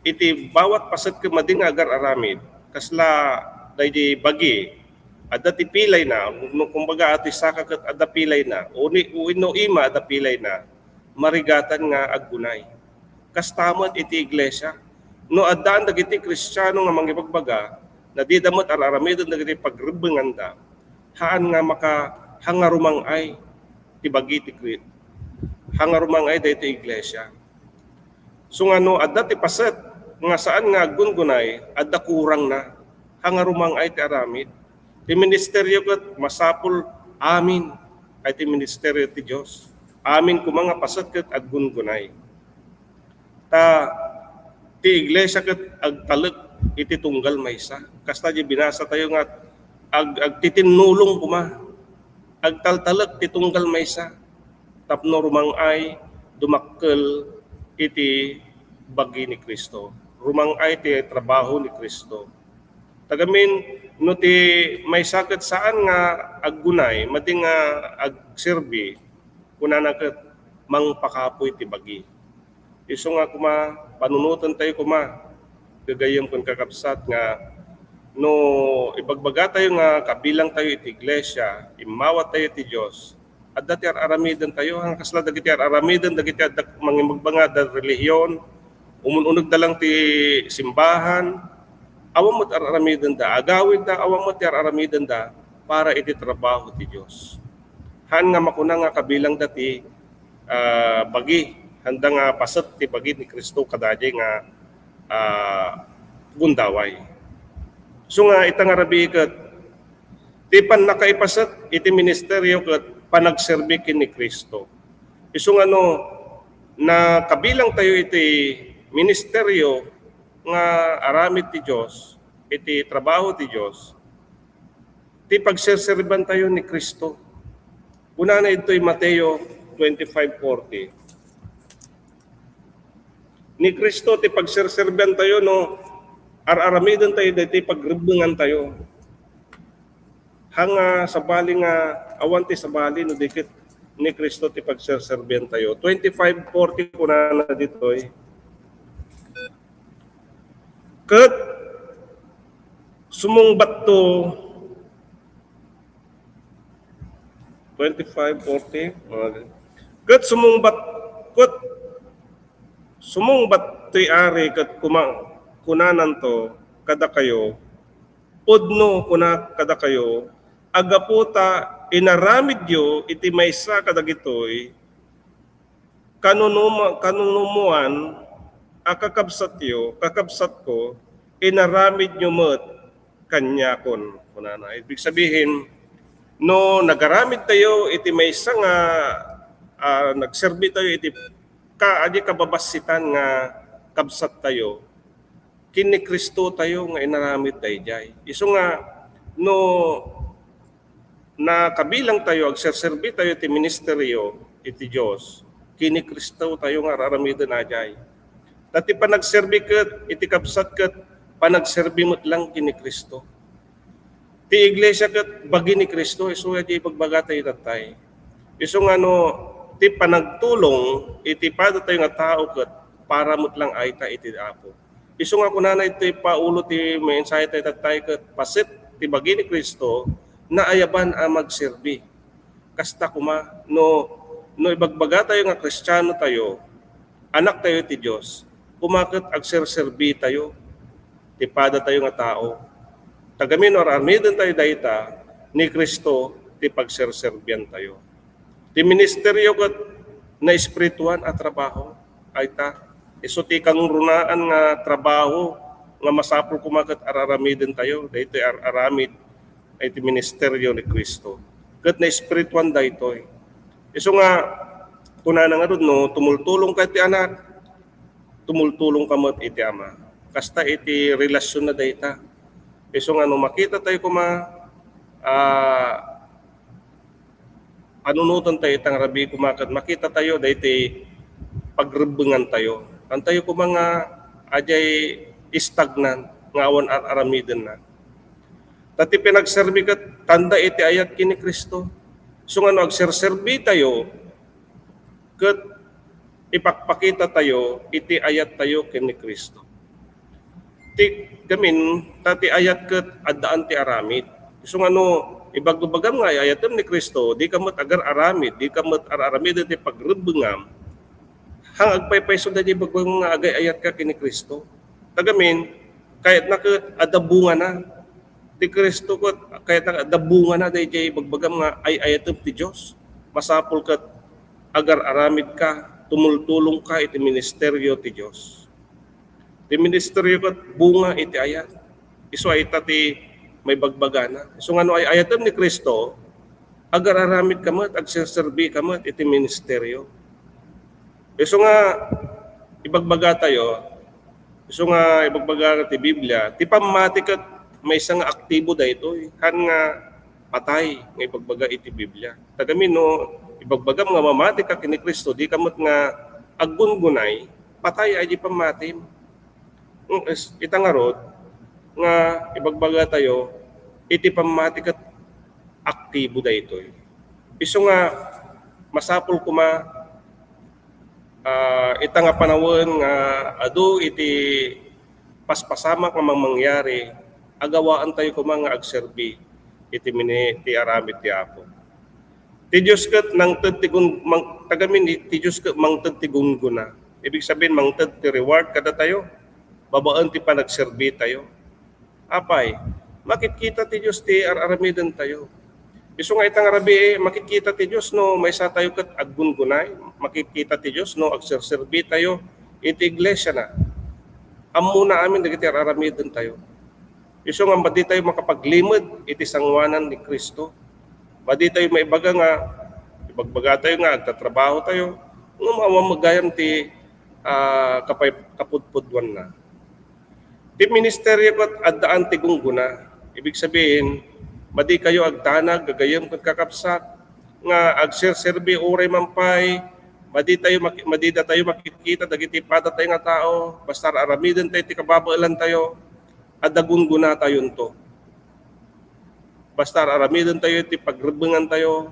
iti bawat pasat ka mading agar aramid kasla daydi bagi adda ti pilay na no kumbaga ati saka ket adda pilay na no ima adda pilay na marigatan nga aggunay. Kastamot iti iglesia no addaan dagiti Kristiyano nga mangipagbaga na di damot aramidon dagiti pagrebengan da haan nga maka hangarumang ay ti bagi ti Kristo. Hangarumang ay dayto iglesia. So nga no adda ti pasat nga saan nga gungunay adda kurang na hangarumang ay ti aramid. Ti ministeryo ket masapul amin ay ti ministeryo ti Dios. Amin kumanga pasat ket aggungunay. Ta ti iglesia ket agtalek iti tunggal maysa. Kasta di binasa tayo nga agtitinulong kuma. Agtaltalek ti tunggal maysa. Tapno rumangay dumakkel iti bagi ni Kristo. Rumangay ti trabaho ni Kristo. Tagamin no ti may sakit saan nga aggunay mading nga agserbi kunana ket mangpakapoy ti bagi. Isu nga kuma panunutan tayo kuma gagayem kun kakabsat nga no ibagbaga tayo nga kabilang tayo iti iglesia, imawat tayo ti Dios. Adda ti aramiden tayo ang kasla dagiti aramiden dagiti mangimagbanga da relihiyon, umununod da lang ti simbahan, awam mo't aramiden da, agawid da, awam mo't aramiden da para iti trabaho ti Dios. Han nga makuna nga kabilang dati bagi, handa nga pasat ti bagi ni Kristo kadadya nga gundaway. So nga itang arabi ket ti pan nakaipasat iti ministeryo ket panagserbi ni Kristo. Isu nga no na kabilang tayo iti ministeryo nga aramid ti Dios, iti trabaho ti Dios. Ti pagserserban tayo ni Kristo. Una na ito'y Mateo 25:40. Ni Kristo ti pagserserban tayo no aramidan tayo dati pagrebengan tayo. Hanga sa bali nga awan ti sa bali no dikit ni Kristo ti pagserserban tayo. 25:40 kuna na ditoy. Ket sumungbat to 25:40. Ket sumungbat ti ari ket kunanan to kada kayo udno kuna kada kayo agaputa inaramid yo iti maysa kadagitoy kanunumuan akakabsat yo kakabsat ko inaramid nyo met kanya kon kunana. Ibig sabihin no nagaramid tayo iti maysa nga nagserbi tayo iti adi kababasitan nga kabsat tayo kini Kristo tayo nga inaramid tayo jay. Isu nga no na kabilang tayo agserserbi tayo iti ministeryo iti Dios kini Kristo tayo nga aramidon ajay. Tati panagserbi ket iti kapsat ket panagserbi mo't lang kini Kristo. Ti iglesia ket bagi ni Kristo isu ajay pagbaga tayo tatay. Isu nga ti panagtulong iti pada tayo nga tao ket para mo't lang ay ta iti Apo. Isu nga kunana iti paulo ti mensahe tayo tatay ket paset ti bagi ni Kristo na ayaban a magserbi. Kasta kuma no ibagbaga tayo nga Kristiyano tayo, anak tayo ti Dios, kumaket agserserbi tayo, ti pada tayo nga tao. Tagamin or armiden tayo dayta ni Kristo ti pagserserbian tayo. Ti ministeryo ket na espirituan at trabaho ay ta isu ti kangrunaan nga trabaho nga masapul kumaket araramiden tayo daytoy aramid ay ti ministeryo ni Kristo. Ket na espirituan daytoy. Isu nga kunana nga no tumultulong ka ti anak, tumultulong ka met iti ama. Kasta iti relasyon na dayta. Isu nga makita tayo kuma panunutan tayo itang rabi kumakat makita tayo dayti pagrebengan tayo. Antayo ko mga ajay istagnan nga awan aramiden na. Tati pinagserbi kat tanda iti ayat kini Kristo. So nga agserserbi tayo ket ipakpakita tayo iti ayat tayo kini Kristo. Ti gamin tati ayat ket addaan ti aramid. So nga ibagbagam nga ayatem ni Kristo di kamot agar aramid, di kamot aramid ti pagrebengam. Hang agpaypayso da di bagbagam nga agay ayat ka kini Kristo. Tagamin kahit na ket adabunga na ti Kristo ket kahit na adabunga na dayjay bagbagam nga ay ayatem ti Dios. Masapul ket agar aramid ka, tumultulong ka iti ministeryo ti Dios. Ti ministeryo ket bunga iti ayat. Isu ay ti may bagbagana. So nga ay ayatem ni Kristo, agar aramid ka met, agserserbi ka met iti ministeryo. So nga ibagbaga tayo, so nga ibagbaga ti Biblia, ti pamati ket may isang aktibo daytoy, han nga patay nga ibagbaga iti Biblia. Tagamin ibagbagam nga mamati ka kini Kristo, di kamot nga aggungunay, patay ay di pamatim. Itangarod, nga ibagbaga tayo, iti pamati kat aktibo daytoy. Isu nga masapul kuma ita nga panawon nga adu iti paspasama nga mangyari agawaan tayo kuma nga agserbi iti ti aramid ti Apo. Ti Dios ket nang tedtigun tagamin ti Dios ket mangted ti gungguna. Ibig sabihin mangted ti reward kada tayo. Babaan ti panagserbi tayo. Apay, makikita ti Dios ti aramiden tayo. Isu nga itang arabi makikita ti Dios maysa tayo ket aggungunay, makikita ti Dios agserserbi tayo iti iglesia na. Amuna amin dagiti aramiden tayo. Isu nga madi tayo makapaglimod iti sangwanan ni Kristo. Madi tayo maibaga nga ibagbaga tayo nga agtatrabaho tayo, magayam ti kapudpudwan na. Ti ministeryo ket addaan ti gungguna. Ibig sabihin, madi kayo agtanag, gagayem ket kakapsat nga agserserbi uray mampay, madi tayo makikita dagiti pada tayo nga tao, basta aramiden tayo ti kababailan tayo, adda gungguna tayo to. Basta aramiden tayo ti pagrebengan tayo,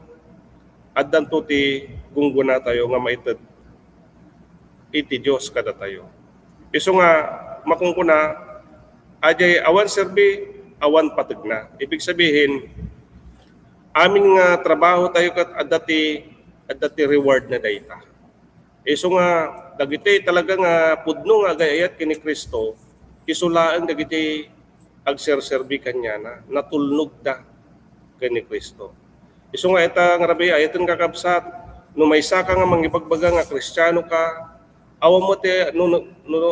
addan to ti gungguna tayo nga maited iti Dios kada tayo. Isu nga makungkuna ajay awan serbi, awan pategna. Ibig sabihin, amin nga trabaho tayo kat adda ti reward na dayta. Isu nga dagiti talaga nga pudno nga agayat kini Kristo, isulaan dagiti agserserbi kanya na natulnog da kini Kristo. Isu nga ita nga rabi ayaten kakabsat no maysa ka nga mangibagbaga nga Kristiyano ka, awan mo ti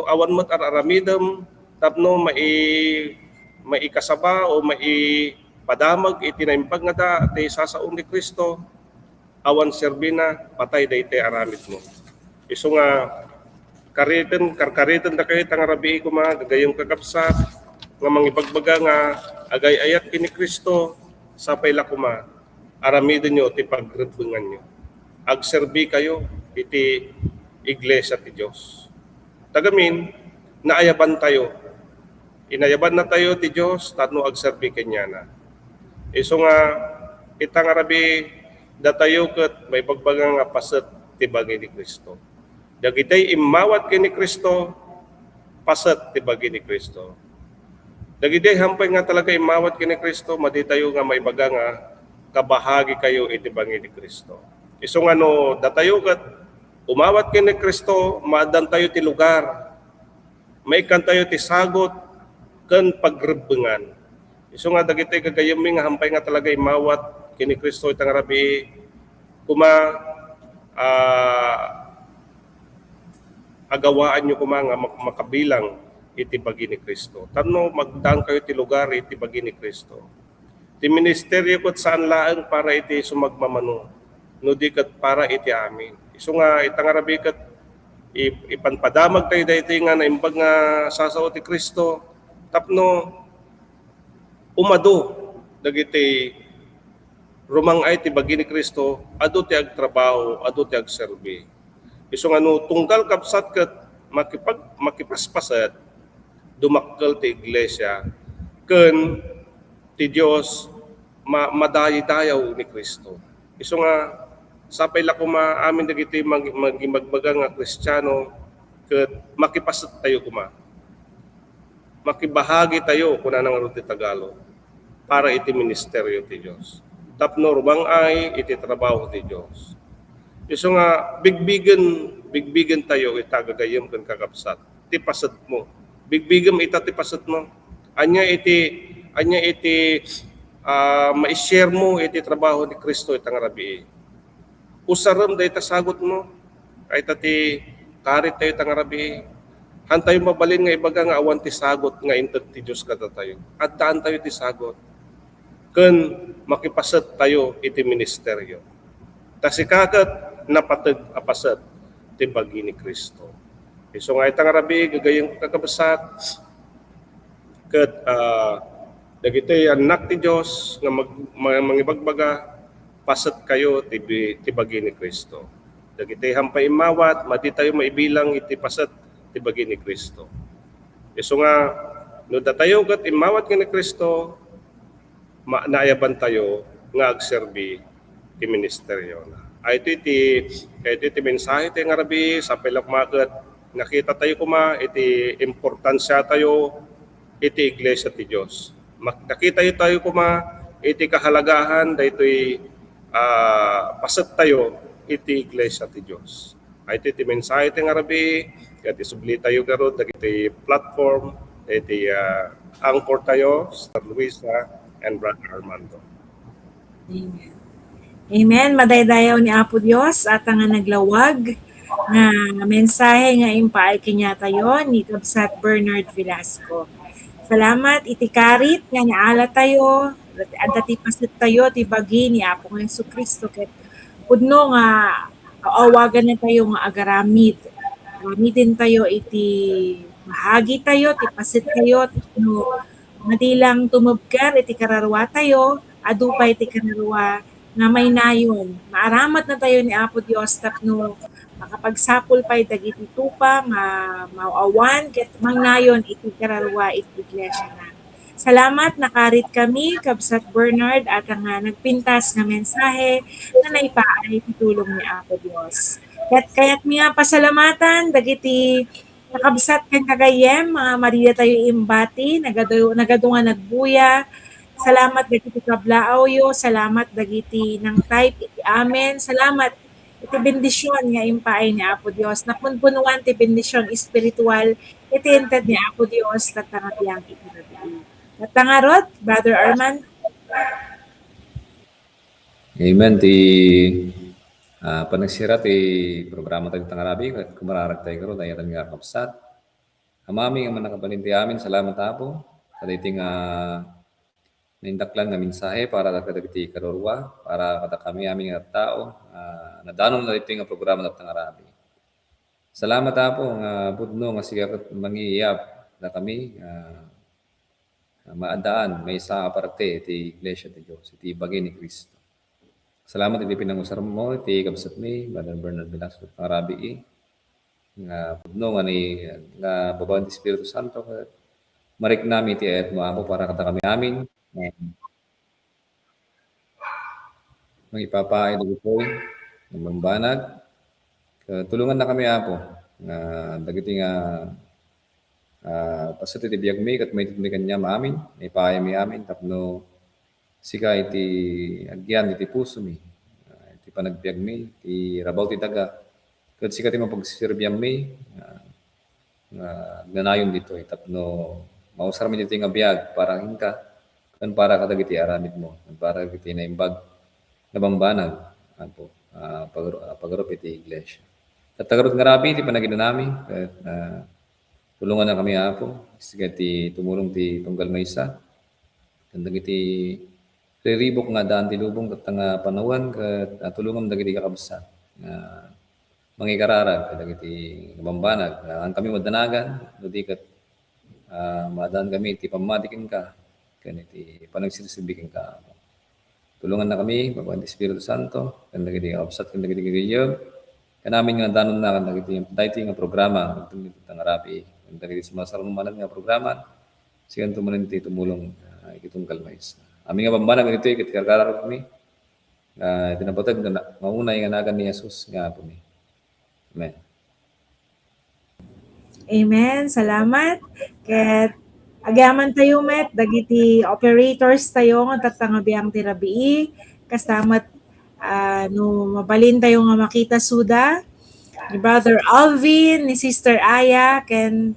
awan mo aramidem tapno maikasaba o maipadamag iti naimbag nga da ti sasaon ni Kristo, awan serbi na patay dayte aramid mo. Isu nga karkaritan da kayo tang rabi ko gagayem kakapsat nga mangibagbaga nga agay ayat kini Kristo sapay la kuma aramiden nyo ti pagrebengan nyo. Agserbi kayo iti iglesia ti Dios. Tagamin, naayaban tayo. Inayaban na tayo ti Dios tapno agserbi kanya na. Iso nga itang arabi datayo ket may pagbagang nga paset ti bagi ni Kristo. Dagitay imawat kay ni Kristo, paset ti bagi ni Kristo. Dagitay hampay nga talaga imawat kay ni Kristo, madi tayo nga may baga nga kabahagi kayo iti bagi ni Kristo. Iso nga no datayo ket umawat kay ni Kristo, maadan tayo ti lugar. Maikan tayo ti sagot ken pagrebengan. Iso nga dagitay gagayem nga hampay nga talaga imawat kini Kristo itang arabi kuma agawaan nyo kuma nga makabilang iti bagi ni Kristo. Tanno magdaan kayo ti lugar iti bagi ni Kristo. Ti ministeryo ket saan laeng para iti sumagmamano no di ket para iti amin. Iso nga itang arabi ket ipanpadamag tayo daytoy nga naimbag nga sasaw ti Kristo tapno umado dagiti rumangay ti bagi ni Kristo adu ti agtrabaho, adu ti agserbi. Isu nga no tunggal kapsat ket makipaspasat dumakkel ti iglesia ken ti Dios madayi-dayaw ni Kristo. Isu nga sapay la kuma amin dagiti magimagbaga nga Kristiyano ket makipasat tayo kuma. Makibahagi tayo kuna nang ti Tagalog para iti ministeryo ti Dios. Tapno rumangay iti trabaho ti Dios. Isu nga bigbigen tayo itagagayem ken kakabsat. Ti pasat mo. Bigbigem ita ti pasat mo. Anya iti ma-share mo iti trabaho ni Kristo itang arabi. Usaram dayta sagot mo. Ay ti karit tayo itang arabi. Hantay mabalin nga ibaga nga awan ti sagot nga inted ti Dios kada tayo. At daan tayo ti sagot. Ken makipasat tayo iti ministeryo. Tasi kakat napateg apasat ti bagi ni Kristo. Isu nga itang arabi gagayeng kakabsat ket dagiti anak ti Dios nga mangibagbaga pasat kayo ti bagi ni Kristo. Dagiti hampay imawat madi tayo maibilang iti pasat ti bagi ni Kristo. Isu nga no datayo ket imawat ni Kristo naayaban tayo nga agserbi ti ministeryo na. Ay iti mensahe ti nga arabi sa pilakmaket nakita tayo kuma iti importansya tayo iti iglesia ti Dios. Nakita tayo kuma iti kahalagahan daytoy pasat tayo iti iglesia ti Dios. Ay iti mensahe ti nga arabi ket isubli tayo garo dagiti platform iti anchor tayo sa Luisa and Brother Armando. Amen. Amen. Madaydayaw ni Apo Dios at nga naglawag nga mensahe nga impaay kanya tayo ni Kabsat Bernard Velasco. Salamat iti karit nga naala tayo at dati pasit tayo ti bagi ni Apo nga Jesucristo ket pudno nga awagan na tayo nga agaramid. Gamitin tayo iti bahagi tayo, ti pasit tayo, no madilang tumubkar iti kararwa tayo, adupay iti kararwa nga may nayon. Maaramat na tayo ni Apo Dios tapno makapagsapol pay dagiti tupa nga mauawan ket mangnayon iti kararwa iti iglesia na. Salamat nakarit kami Kabsat Bernard at nga nagpintas nga mensahe nga naipaay ti tulong ni Apo Dios. Kaya't mi nga pasalamatan dagiti nakabsat ken kagayem mga Maria tayo imbati nagadungan nagbuya. Salamat dagiti kablaaw yo, salamat dagiti nang type iti amen. Salamat iti bendisyon nga impaay ni Apo Dios. Napunpunuan ti bendisyon espiritual iti ented ni Apo Dios tatangatiang iti rabi. Tatangarot, Brother Arman. Amen. Panagsira ti programa tayo tangarabi at kumararag tayo karon dayatan nga kapsat. Amami nga manakabalin ti amin. Salamat Apo. Kaditi nga naindaklan nga mensahe para kadagiti karorwa para kada kami aming nga tao nadanon na ito nga programa na tangarabi. Salamat Apo nga budno nga siga mangiyap na kami maadaan may sa aparte iti iglesia ti Dios iti bagi ni Kristo. Salamat iti pinangusar mo, iti kabsat mi, Brother Bernard Velasco, ang Rabi nga pudno nga ni nga babaen ti Espiritu Santo ket marik nami iti ayat mo apo para kata kami amin nga mangipapaay dagitoy nga mambanag. Tulungan na kami apo nga dagiti nga pasat iti biag mi ket maited mi kanya maamin, ipaay mi amin tapno sika iti agyan iti puso mi. Iti panagbiag mi, iti rabaw ti daga. Ket sika ti mapagsirbiyam mi nga ganayon dito tapno mausar mi dito nga biag para hinka ken para kadagiti aramid mo, ken para iti naimbag na bambanag apo pagarup iti iglesia. Ket tagarot nga rabi ti panaginanami ket tulungan na kami apo siga ti tumulong ti tunggal maysa ken dagiti riribok nga daan ti lubong ket nga panawan ket tulungan dagiti kakabsat nga mangikararag kadagiti bambanag ang kami madanagan no di ket maadaan kami iti pamatiken ka ken iti panagsisilbiken ka. Tulungan na kami babaen ti Espiritu Santo ken dagiti kakabsat ken dagiti gagayem ken amin nga danon na ken dagiti nga programa ken nga rabi ken dagiti sumasarunmanan nga programa sigan tumanen ti tumulong itungkal maysa. Amin nga bambanag iti ket karkararag kami tinapatag na maunay nga nagan ni Jesus nga apo mi. Amen. Amen. Salamat. Ket agyaman tayo met dagiti operators tayo nga tatangabiang tirabii kastamat no mabalin tayo nga makita suda ni Brother Alvin, ni Sister Aya, ken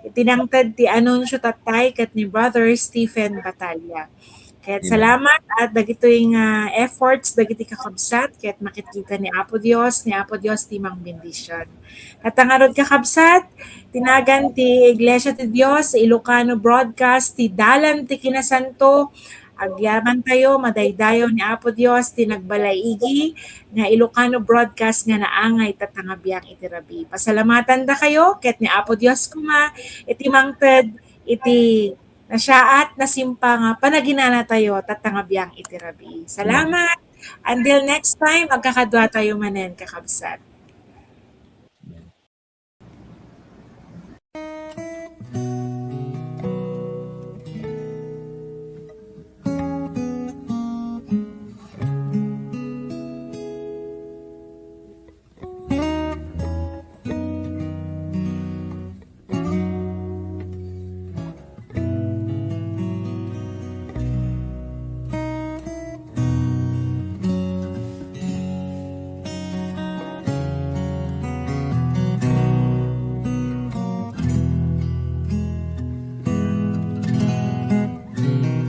tinangtad ti anunsyo tatay ket ni Brother Stephen Batalya. Ket salamat at dagitoy nga efforts dagiti kakabsat ket makikita ni Apo Dios ti mangbendisyon. Katangarod kakabsat tinagan ti Iglesia ti Dios sa Ilocano Broadcast ti dalan ti kinasanto agyaman tayo madaydayo ni Apo Dios ti nagbalaigi nga Ilocano Broadcast nga naangay tatangabiang iti rabi. Pasalamatan da kayo ket ni Apo Dios kuma iti mangted iti nasyaat na simpa nga panaginana tayo tatangabiang iti rabi. Salamat. Until next time, magkakadwa tayo manen kakabsat.